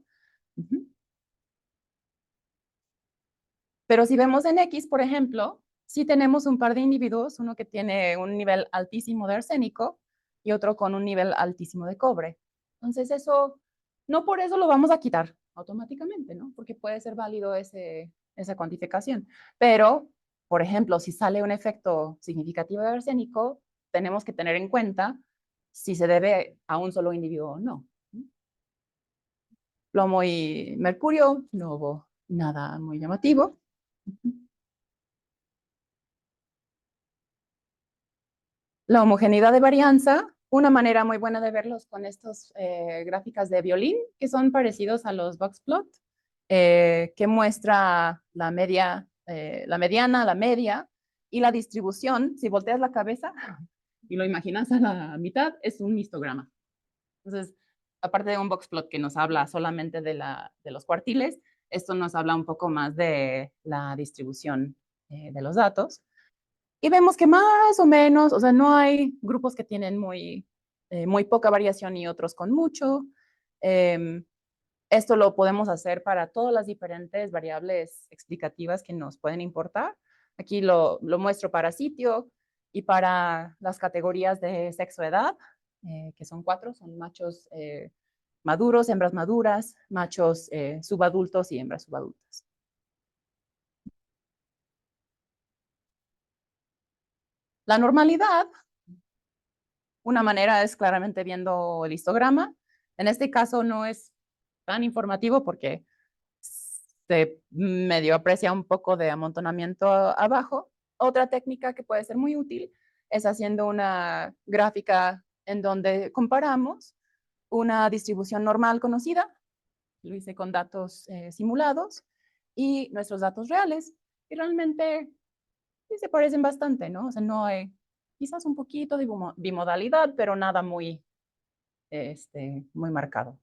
Pero si vemos en X, por ejemplo, sí tenemos un par de individuos, uno que tiene un nivel altísimo de arsénico y otro con un nivel altísimo de cobre. Entonces eso, no por eso lo vamos a quitar automáticamente, ¿no? Porque puede ser válido esa cuantificación. Pero, por ejemplo, si sale un efecto significativo de arsénico, tenemos que tener en cuenta si se debe a un solo individuo o no. Plomo y mercurio, no hubo nada muy llamativo. La homogeneidad de varianza, una manera muy buena de verlos con estas gráficas de violín, que son parecidos a los box plot, que muestra la media, la mediana, la media y la distribución. Si volteas la cabeza y lo imaginas a la mitad, es un histograma. Entonces, aparte de un box plot que nos habla solamente de los cuartiles, esto nos habla un poco más de la distribución de los datos. Y vemos que más o menos, o sea, no hay grupos que tienen muy poca variación y otros con mucho. Esto lo podemos hacer para todas las diferentes variables explicativas que nos pueden importar. Aquí lo muestro para sitio y para las categorías de sexo-edad, que son 4, son machos maduros, hembras maduras, machos subadultos y hembras subadultas. La normalidad, una manera es claramente viendo el histograma. En este caso no es tan informativo porque se medio aprecia un poco de amontonamiento abajo. Otra técnica que puede ser muy útil es haciendo una gráfica en donde comparamos una distribución normal conocida, lo hice con datos simulados, y nuestros datos reales. Y realmente sí se parecen bastante, ¿no? O sea, no hay quizás un poquito de bimodalidad, pero nada muy marcado.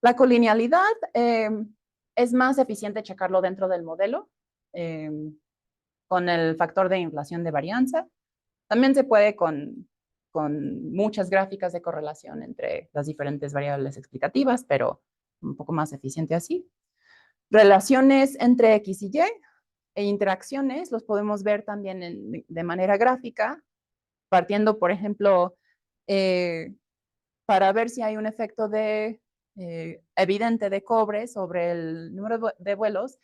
La colinealidad es más eficiente checarlo dentro del modelo eh, con el factor de inflación de varianza. También se puede con muchas gráficas de correlación entre las diferentes variables explicativas, pero un poco más eficiente así. Relaciones entre X y Y e interacciones los podemos ver también de manera gráfica, partiendo, por ejemplo, para ver si hay un efecto evidente de cobre sobre el número de vuelos,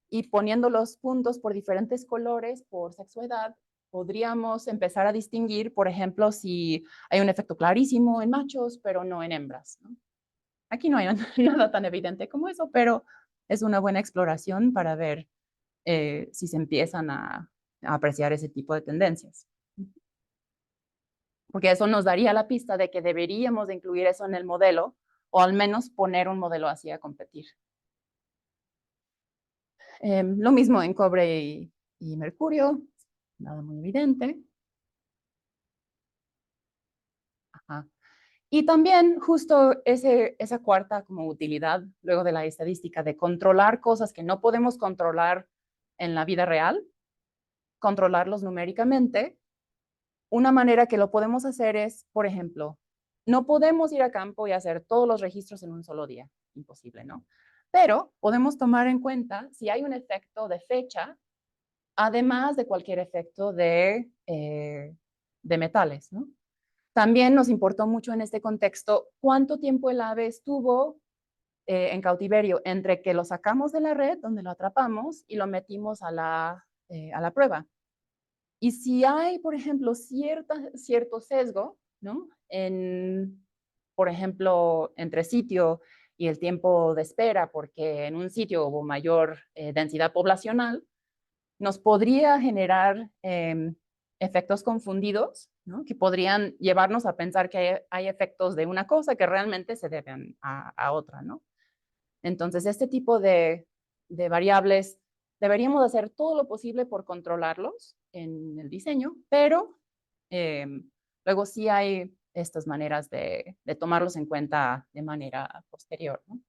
y poniendo los puntos por diferentes colores, por sexo-edad, podríamos empezar a distinguir, por ejemplo, si hay un efecto clarísimo en machos, pero no en hembras, ¿no? Aquí no hay nada tan evidente como eso, pero es una buena exploración para ver si se empiezan a apreciar ese tipo de tendencias. Porque eso nos daría la pista de que deberíamos de incluir eso en el modelo, o al menos poner un modelo así a competir. Lo mismo en cobre y mercurio, nada muy evidente. Ajá. Y también justo esa cuarta como utilidad, luego de la estadística, de controlar cosas que no podemos controlar en la vida real, controlarlos numéricamente. Una manera que lo podemos hacer es, por ejemplo, no podemos ir a campo y hacer todos los registros en un solo día, imposible, ¿no? Pero podemos tomar en cuenta si hay un efecto de fecha además de cualquier efecto de metales, ¿no? También nos importó mucho en este contexto cuánto tiempo el ave estuvo en cautiverio entre que lo sacamos de la red, donde lo atrapamos, y lo metimos a la prueba. Y si hay, por ejemplo, cierto sesgo, ¿no? Por ejemplo, entre sitio y el tiempo de espera, porque en un sitio hubo mayor densidad poblacional, nos podría generar efectos confundidos, ¿no? Que podrían llevarnos a pensar que hay efectos de una cosa que realmente se deben a otra, ¿no? Entonces, este tipo de variables deberíamos hacer todo lo posible por controlarlos en el diseño, pero luego sí hay estas maneras de tomarlos en cuenta de manera posterior, ¿no?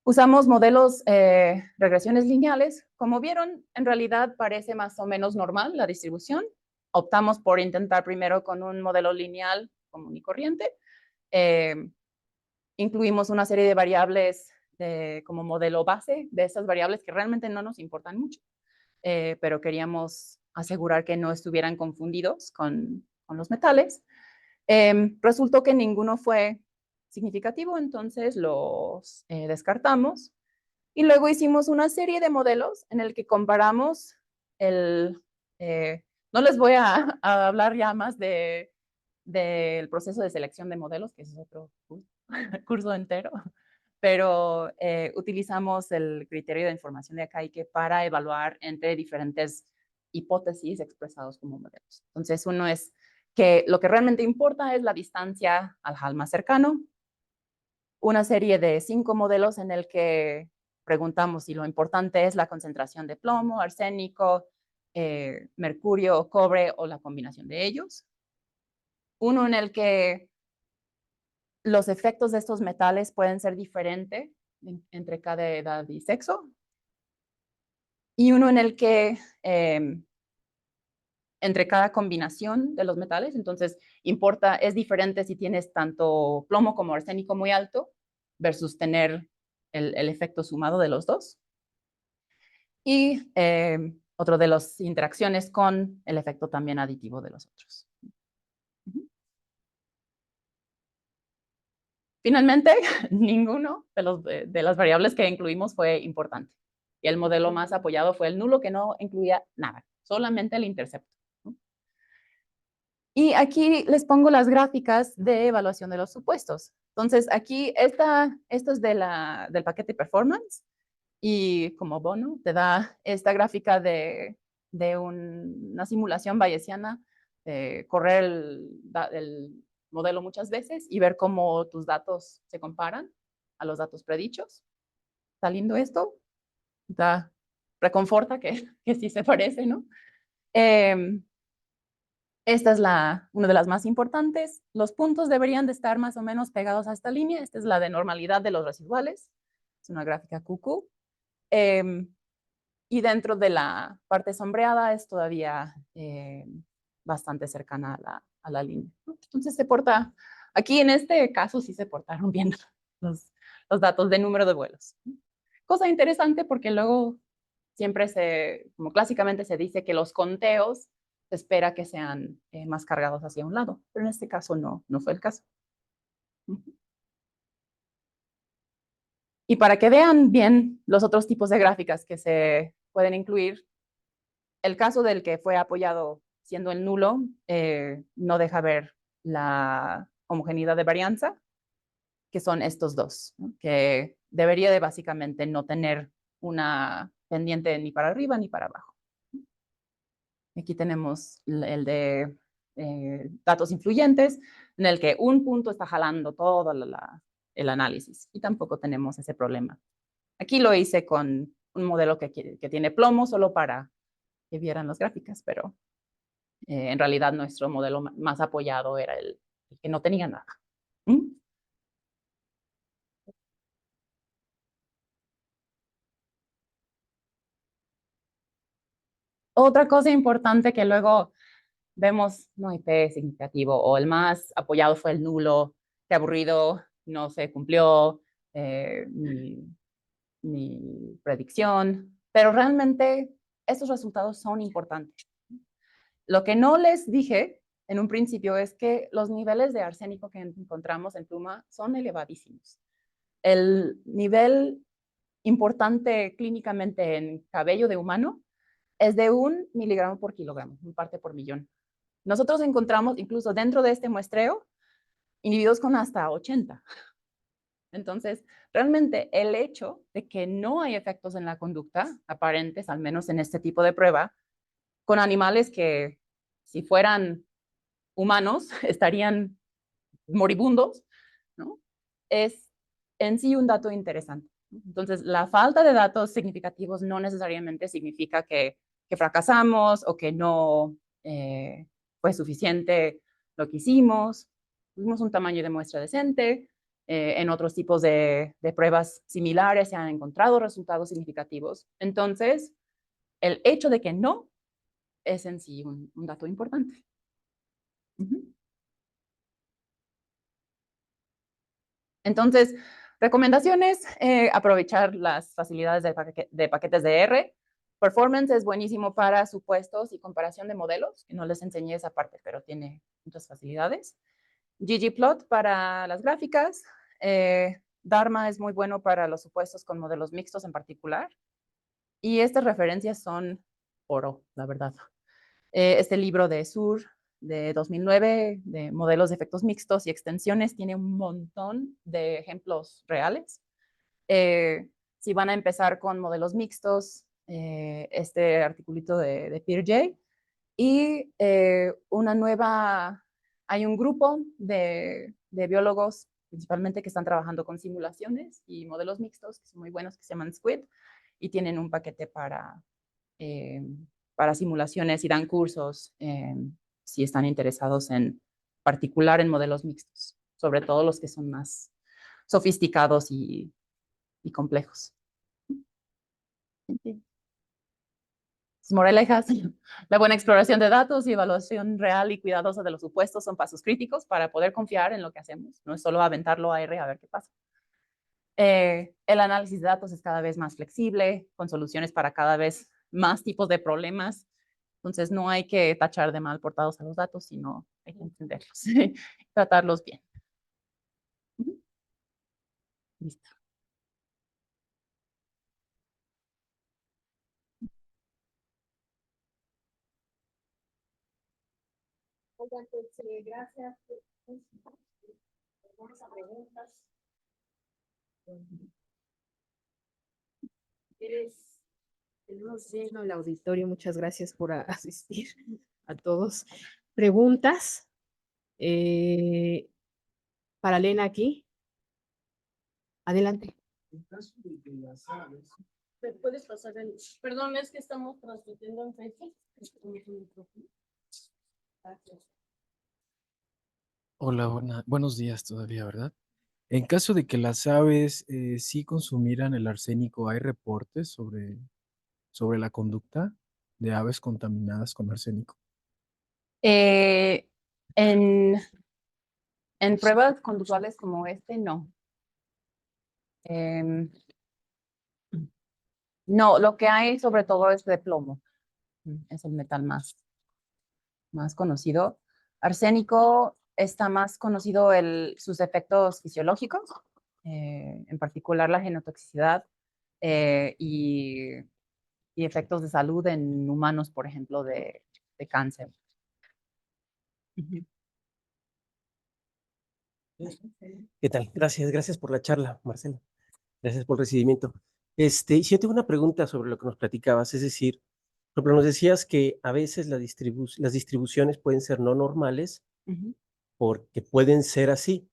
Usamos modelos, regresiones lineales. Como vieron, en realidad parece más o menos normal la distribución. Optamos por intentar primero con un modelo lineal común y corriente. Incluimos una serie de variables como modelo base de esas variables que realmente no nos importan mucho, pero queríamos asegurar que no estuvieran confundidos con los metales. Resultó que ninguno fue significativo, entonces los descartamos. Y luego hicimos una serie de modelos en el que comparamos el... no les voy a hablar ya más del proceso de selección de modelos, que es otro curso entero, pero utilizamos el criterio de información de Akaike para evaluar entre diferentes hipótesis expresados como modelos. Entonces, uno es que lo que realmente importa es la distancia al HAL más cercano, una serie de 5 modelos en el que preguntamos si lo importante es la concentración de plomo, arsénico, mercurio, cobre o la combinación de ellos. Uno en el que los efectos de estos metales pueden ser diferentes entre cada edad y sexo. Y uno en el que entre cada combinación de los metales, entonces es diferente si tienes tanto plomo como arsénico muy alto versus tener el efecto sumado de los dos. Y otro de las interacciones con el efecto también aditivo de los otros. Finalmente, ninguno de las variables que incluimos fue importante. Y el modelo más apoyado fue el nulo, que no incluía nada, solamente el intercepto. Y aquí les pongo las gráficas de evaluación de los supuestos. Entonces, aquí esto es del paquete performance y como bono te da esta gráfica de una simulación bayesiana, correr el modelo muchas veces y ver cómo tus datos se comparan a los datos predichos. ¿Está lindo esto? Reconforta que sí se parece, ¿no? Esta es una de las más importantes. Los puntos deberían de estar más o menos pegados a esta línea. Esta es la de normalidad de los residuales. Es una gráfica QQ. Y dentro de la parte sombreada es todavía bastante cercana a la línea. Entonces aquí en este caso sí se portaron bien los datos de número de vuelos. Cosa interesante porque luego siempre como clásicamente se dice que los conteos se espera que sean más cargados hacia un lado, pero en este caso no fue el caso. Y para que vean bien los otros tipos de gráficas que se pueden incluir, el caso del que fue apoyado siendo el nulo no deja ver la homogeneidad de varianza, que son estos dos, ¿no? Que debería de básicamente no tener una pendiente ni para arriba ni para abajo. Aquí tenemos el de datos influyentes, en el que un punto está jalando todo el análisis y tampoco tenemos ese problema. Aquí lo hice con un modelo que tiene plomo solo para que vieran las gráficas, pero en realidad nuestro modelo más apoyado era el que no tenía nada. ¿Mm? Otra cosa importante que luego vemos no hay P significativo o el más apoyado fue el nulo, qué aburrido, no se cumplió, mi predicción, pero realmente estos resultados son importantes. Lo que no les dije en un principio es que los niveles de arsénico que encontramos en pluma son elevadísimos. El nivel importante clínicamente en cabello de humano es de 1 miligramo por kilogramo, un parte por millón. Nosotros encontramos incluso dentro de este muestreo individuos con hasta 80. Entonces, realmente el hecho de que no hay efectos en la conducta aparentes, al menos en este tipo de prueba, con animales que si fueran humanos estarían moribundos, ¿no? Es en sí un dato interesante. Entonces, la falta de datos significativos no necesariamente significa que fracasamos o que no fue suficiente lo que hicimos. Tuvimos un tamaño de muestra decente. En otros tipos de pruebas similares se han encontrado resultados significativos. Entonces, el hecho de que no es en sí un dato importante. Entonces, recomendaciones, aprovechar las facilidades de paquetes de R. Performance es buenísimo para supuestos y comparación de modelos, que no les enseñé esa parte, pero tiene muchas facilidades. ggplot para las gráficas. Dharma es muy bueno para los supuestos con modelos mixtos en particular. Y estas referencias son oro, la verdad. Este libro de Sur de 2009, de modelos de efectos mixtos y extensiones, tiene un montón de ejemplos reales. Si van a empezar con modelos mixtos, este articulito de Peter J. Y hay un grupo de biólogos, principalmente que están trabajando con simulaciones y modelos mixtos, que son muy buenos, que se llaman SQUID, y tienen un paquete eh, para simulaciones y dan cursos si están interesados en particular en modelos mixtos, sobre todo los que son más sofisticados y complejos. Moralejas, la buena exploración de datos y evaluación real y cuidadosa de los supuestos son pasos críticos para poder confiar en lo que hacemos. No es solo aventarlo a R a ver qué pasa. El análisis de datos es cada vez más flexible, con soluciones para cada vez más tipos de problemas. Entonces, no hay que tachar de mal portados a los datos, sino hay que entenderlos y tratarlos bien. Listo. Oigan, pues, gracias. Vamos a preguntas.
Tenemos lleno el auditorio. Muchas gracias por asistir a todos. ¿Preguntas? Para Elena aquí. Adelante.
En caso de que las aves, ¿me puedes pasar el? Perdón, es que estamos transmitiendo en Facebook. Gracias.
Hola, buenos días todavía, ¿verdad? En caso de que las aves sí consumieran el arsénico, ¿hay reportes sobre la conducta de aves contaminadas con arsénico?
Eh, en, en pruebas conductuales como este, no. No, lo que hay sobre todo es de plomo. Es el metal más conocido. Arsénico está más conocido sus efectos fisiológicos, en particular la genotoxicidad y efectos de salud en humanos, por ejemplo, de cáncer.
¿Qué tal? Gracias por la charla, Marcelo. Gracias por el recibimiento. Yo tengo una pregunta sobre lo que nos platicabas, es decir, por ejemplo, nos decías que a veces las distribuciones pueden ser no normales
Ujú,
porque pueden ser así.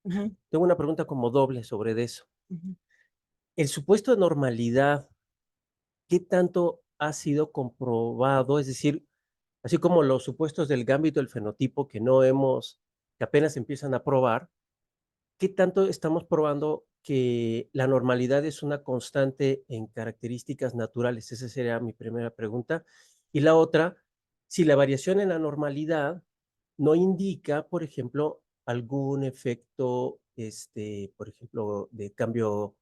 ujú,
Tengo una pregunta como doble sobre eso.
ujú.
El supuesto de normalidad, ¿qué tanto ha sido comprobado? Es decir, así como los supuestos del gambito del fenotipo que apenas empiezan a probar, ¿qué tanto estamos probando que la normalidad es una constante en características naturales? Esa sería mi primera pregunta. Y la otra, si la variación en la normalidad no indica, por ejemplo, algún efecto, por ejemplo, de cambio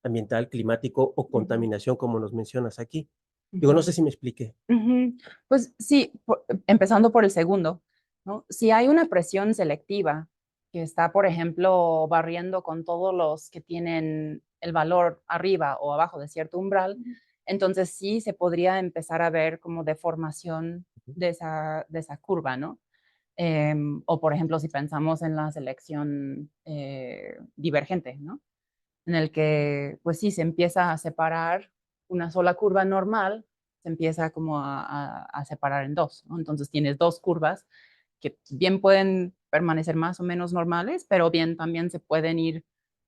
ambiental, climático o
Ujú.
contaminación, como nos mencionas aquí. Digo, no sé si me expliqué.
Ujú. Pues sí, empezando por el segundo, ¿no? Si hay una presión selectiva que está, por ejemplo, barriendo con todos los que tienen el valor arriba o abajo de cierto umbral, entonces sí se podría empezar a ver como deformación de esa curva, ¿no? O por ejemplo, si pensamos en la selección divergente, ¿no? En el que, pues sí, se empieza a separar una sola curva normal, se empieza como a separar en dos, ¿no? Entonces tienes dos curvas que bien pueden permanecer más o menos normales, pero bien también se pueden ir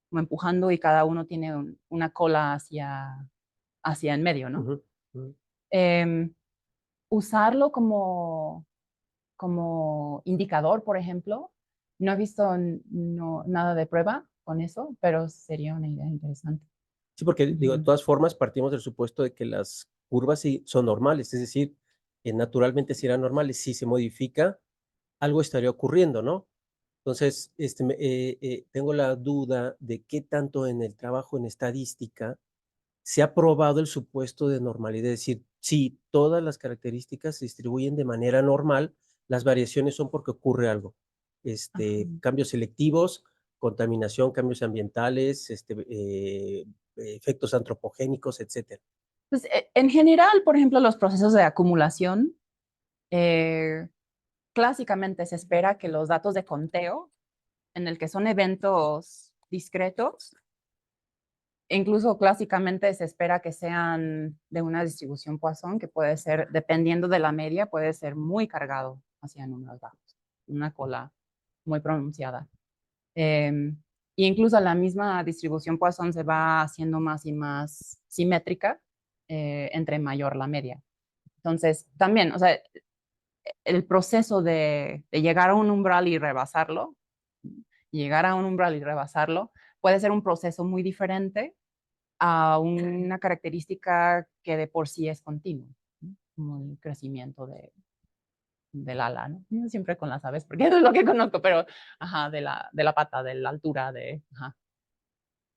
como empujando y cada uno tiene una cola hacia en medio, ¿no?
Ujú, ujú.
Em, Usarlo como indicador, por ejemplo, no he visto nada de prueba con eso, pero sería una idea interesante.
Sí, porque digo, de
Ujú.
todas formas partimos del supuesto de que las curvas sí son normales, es decir, naturalmente si eran normales, si se modifica, algo estaría ocurriendo, ¿no? Entonces, tengo la duda de qué tanto en el trabajo en estadística se ha probado el supuesto de normalidad, es decir, si todas las características se distribuyen de manera normal, las variaciones son porque ocurre algo.
Ajá.
Cambios selectivos, contaminación, cambios ambientales, efectos antropogénicos, etcétera.
Pues, en general, por ejemplo, los procesos de acumulación, eh, clásicamente se espera que los datos de conteo, en el que son eventos discretos, incluso clásicamente se espera que sean de una distribución Poisson, que puede ser, dependiendo de la media, puede ser muy cargado hacia números bajos, una cola muy pronunciada. Eh, e incluso la misma distribución Poisson se va haciendo más y más simétrica entre mayor la media. Entonces, también, o sea, el proceso de llegar a un umbral y rebasarlo, llegar a un umbral y rebasarlo, puede ser un proceso muy diferente a una característica que de por sí es continua, ¿no? Como el crecimiento del ala, ¿no? No siempre con las aves, porque eso es lo que conozco, pero ajá, de la pata, de la altura, ajá,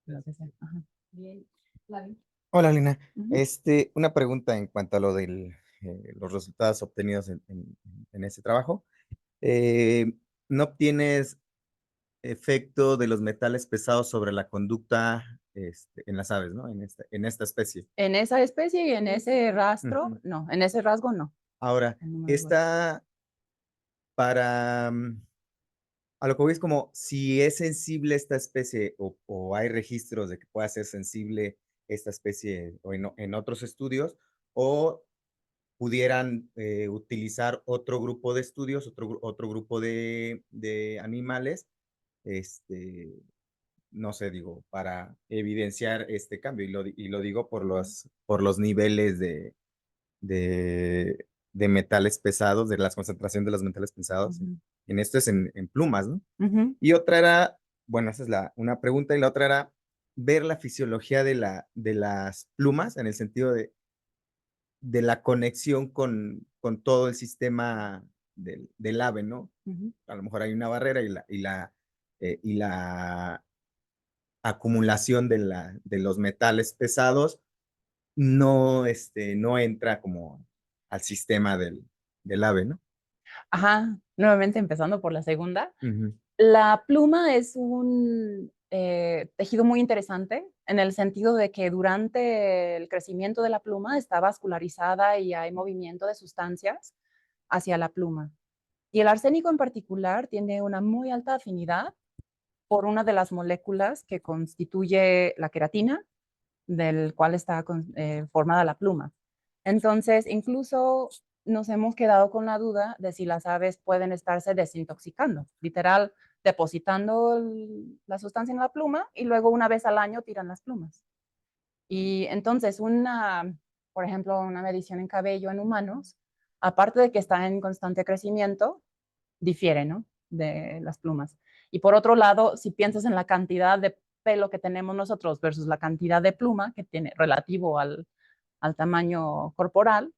lo que sea. Ajá.
Bien. Flavio.
Hola, Lina.
Ujú.
Una pregunta en cuanto a lo de los resultados obtenidos en ese trabajo. Eh, ¿No obtienes efecto de los metales pesados sobre la conducta en las aves, ¿no? En esta especie.
En esa especie y en ese rastro,
Ujú.
no, en ese rasgo no.
Ahora,
El número es bueno.
esta para, a lo que voy es como si es sensible esta especie o hay registros de que pueda ser sensible esta especie o en otros estudios, o pudieran utilizar otro grupo de estudios, otro grupo de animales, este, no sé, digo, para evidenciar este cambio. Y lo digo por los niveles de, de metales pesados, de la concentración de los metales pesados.
Ujú.
En esto es en plumas, ¿no?
Ujú.
Y otra era, bueno, esa es una pregunta, y la otra era ver la fisiología de las plumas en el sentido de la conexión con todo el sistema del ave, ¿no?
Ujú.
A lo mejor hay una barrera y la acumulación de los metales pesados no entra como al sistema del ave, ¿no?
Ajá, nuevamente empezando por la segunda.
Ujú.
La pluma es un tejido muy interesante en el sentido de que durante el crecimiento de la pluma está vascularizada y hay movimiento de sustancias hacia la pluma. Y el arsénico en particular tiene una muy alta afinidad por una de las moléculas que constituye la queratina, del cual está formada la pluma. Entonces, incluso nos hemos quedado con la duda de si las aves pueden estarse desintoxicando, literal, depositando la sustancia en la pluma y luego una vez al año tiran las plumas. Y entonces, por ejemplo, una medición en cabello en humanos, aparte de que está en constante crecimiento, difiere, ¿no? De las plumas. Y por otro lado, si piensas en la cantidad de pelo que tenemos nosotros versus la cantidad de pluma que tiene relativo al tamaño corporal,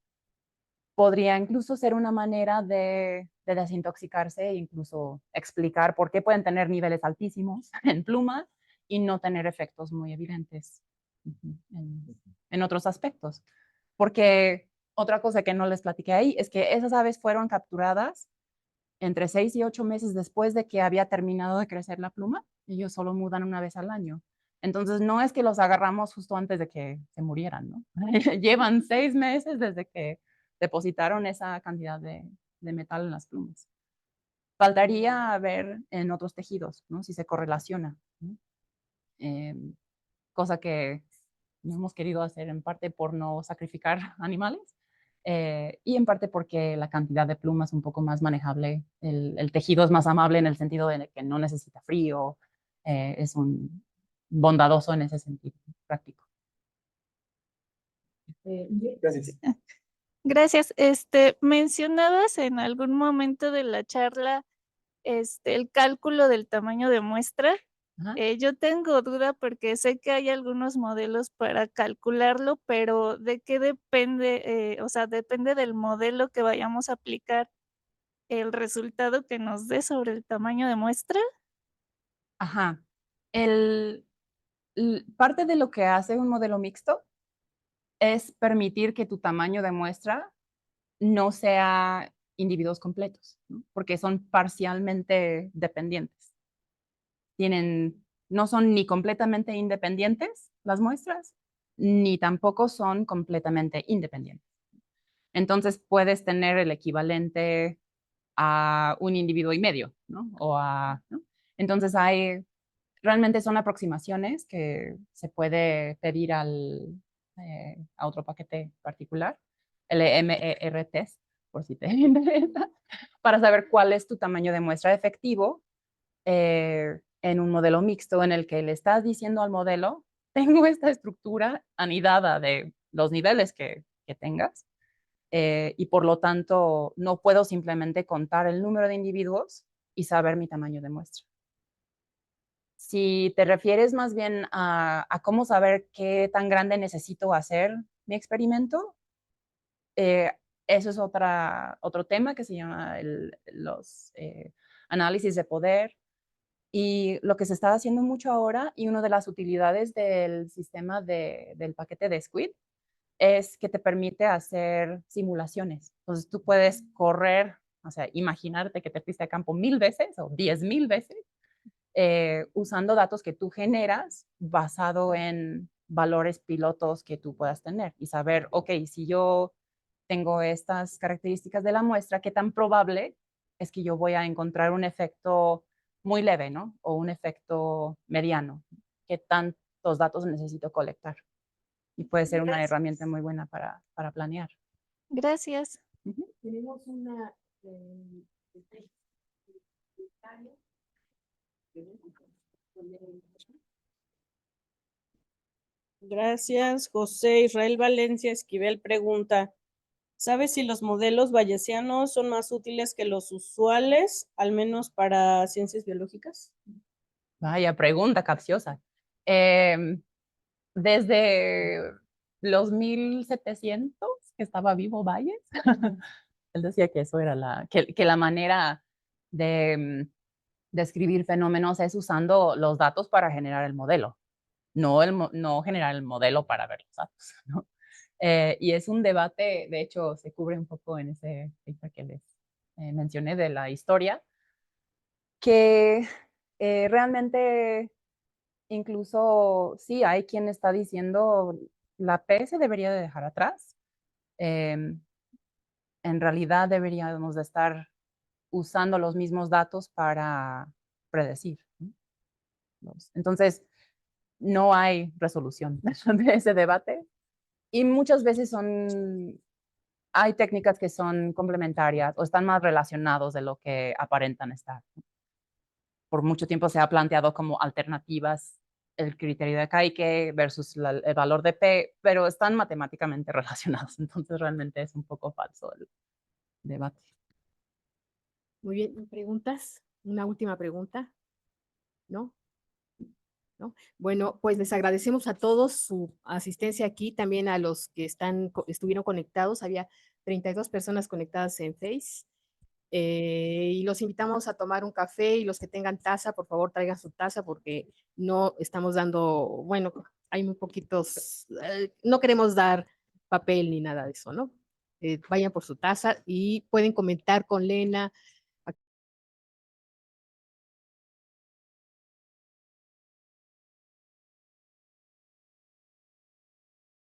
podría incluso ser una manera de desintoxicarse e incluso explicar por qué pueden tener niveles altísimos en pluma y no tener efectos muy evidentes en otros aspectos. Porque otra cosa que no les platiqué ahí es que esas aves fueron capturadas entre 6 y 8 meses después de que había terminado de crecer la pluma. Ellos solo mudan una vez al año. Entonces, no es que los agarramos justo antes de que se murieran, ¿no? Llevan 6 meses desde que depositaron esa cantidad de metal en las plumas. Faltaría ver en otros tejidos, ¿no? Si se correlaciona, ¿no? Cosa que no hemos querido hacer en parte por no sacrificar animales y en parte porque la cantidad de plumas es un poco más manejable. El tejido es más amable en el sentido de que no necesita frío, es un bondadoso en ese sentido, práctico.
Gracias.
Gracias. Mencionabas en algún momento de la charla el cálculo del tamaño de muestra.
Ajá.
Yo tengo duda porque sé que hay algunos modelos para calcularlo, pero ¿de qué depende? O sea, depende del modelo que vayamos a aplicar el resultado que nos dé sobre el tamaño de muestra.
Ajá. Parte de lo que hace un modelo mixto es permitir que tu tamaño de muestra no sea individuos completos, ¿no? Porque son parcialmente dependientes. No son ni completamente independientes las muestras, ni tampoco son completamente independientes. Entonces puedes tener el equivalente a un individuo y medio, ¿no? ¿no? Entonces realmente son aproximaciones que se puede pedir a otro paquete particular, el MER-test, por si te interesa, para saber cuál es tu tamaño de muestra efectivo en un modelo mixto en el que le estás diciendo al modelo, tengo esta estructura anidada de los niveles que tengas y por lo tanto no puedo simplemente contar el número de individuos y saber mi tamaño de muestra. Si te refieres más bien a cómo saber qué tan grande necesito hacer mi experimento, eso es otro tema que se llama los análisis de poder. Y lo que se está haciendo mucho ahora, y una de las utilidades del sistema del paquete de Squid, es que te permite hacer simulaciones. Entonces tú puedes correr, o sea, imaginarte que te fuiste a campo 1000 veces o 10,000 veces, usando datos que tú generas basado en valores pilotos que tú puedas tener y saber, ok, si yo tengo estas características de la muestra, ¿qué tan probable es que yo voy a encontrar un efecto muy leve, ¿no? O un efecto mediano? ¿Qué tantos datos necesito colectar? Y puede ser una herramienta muy buena para planear.
Gracias.
Tenemos una
Gracias. José Israel Valencia Esquivel pregunta, ¿sabes si los modelos bayesianos son más útiles que los usuales, al menos para ciencias biológicas?
Vaya pregunta capciosa. Desde los 1700 que estaba vivo Bayes, él decía que eso era que la manera de describir fenómenos es usando los datos para generar el modelo, no generar el modelo para ver los datos, ¿no? Y es un debate, de hecho, se cubre un poco en ese paper que les mencioné de la historia, que realmente incluso sí hay quien está diciendo la P se debería de dejar atrás. En realidad deberíamos de estar usando los mismos datos para predecir, ¿no? Entonces, no hay resolución de ese debate y muchas veces hay técnicas que son complementarias o están más relacionados de lo que aparentan estar. Por mucho tiempo se ha planteado como alternativas el criterio de Kaike versus el valor de P, pero están matemáticamente relacionados, entonces realmente es un poco falso el debate.
Muy bien, ¿preguntas? Una última pregunta. ¿No? ¿No? Bueno, pues les agradecemos a todos su asistencia aquí, también a los que estuvieron conectados. Había 32 personas conectadas en Face. y los invitamos a tomar un café y los que tengan taza, por favor traigan su taza porque no estamos dando, bueno, hay muy poquitos, no queremos dar papel ni nada de eso, ¿no? Vayan por su taza y pueden comentar con Lena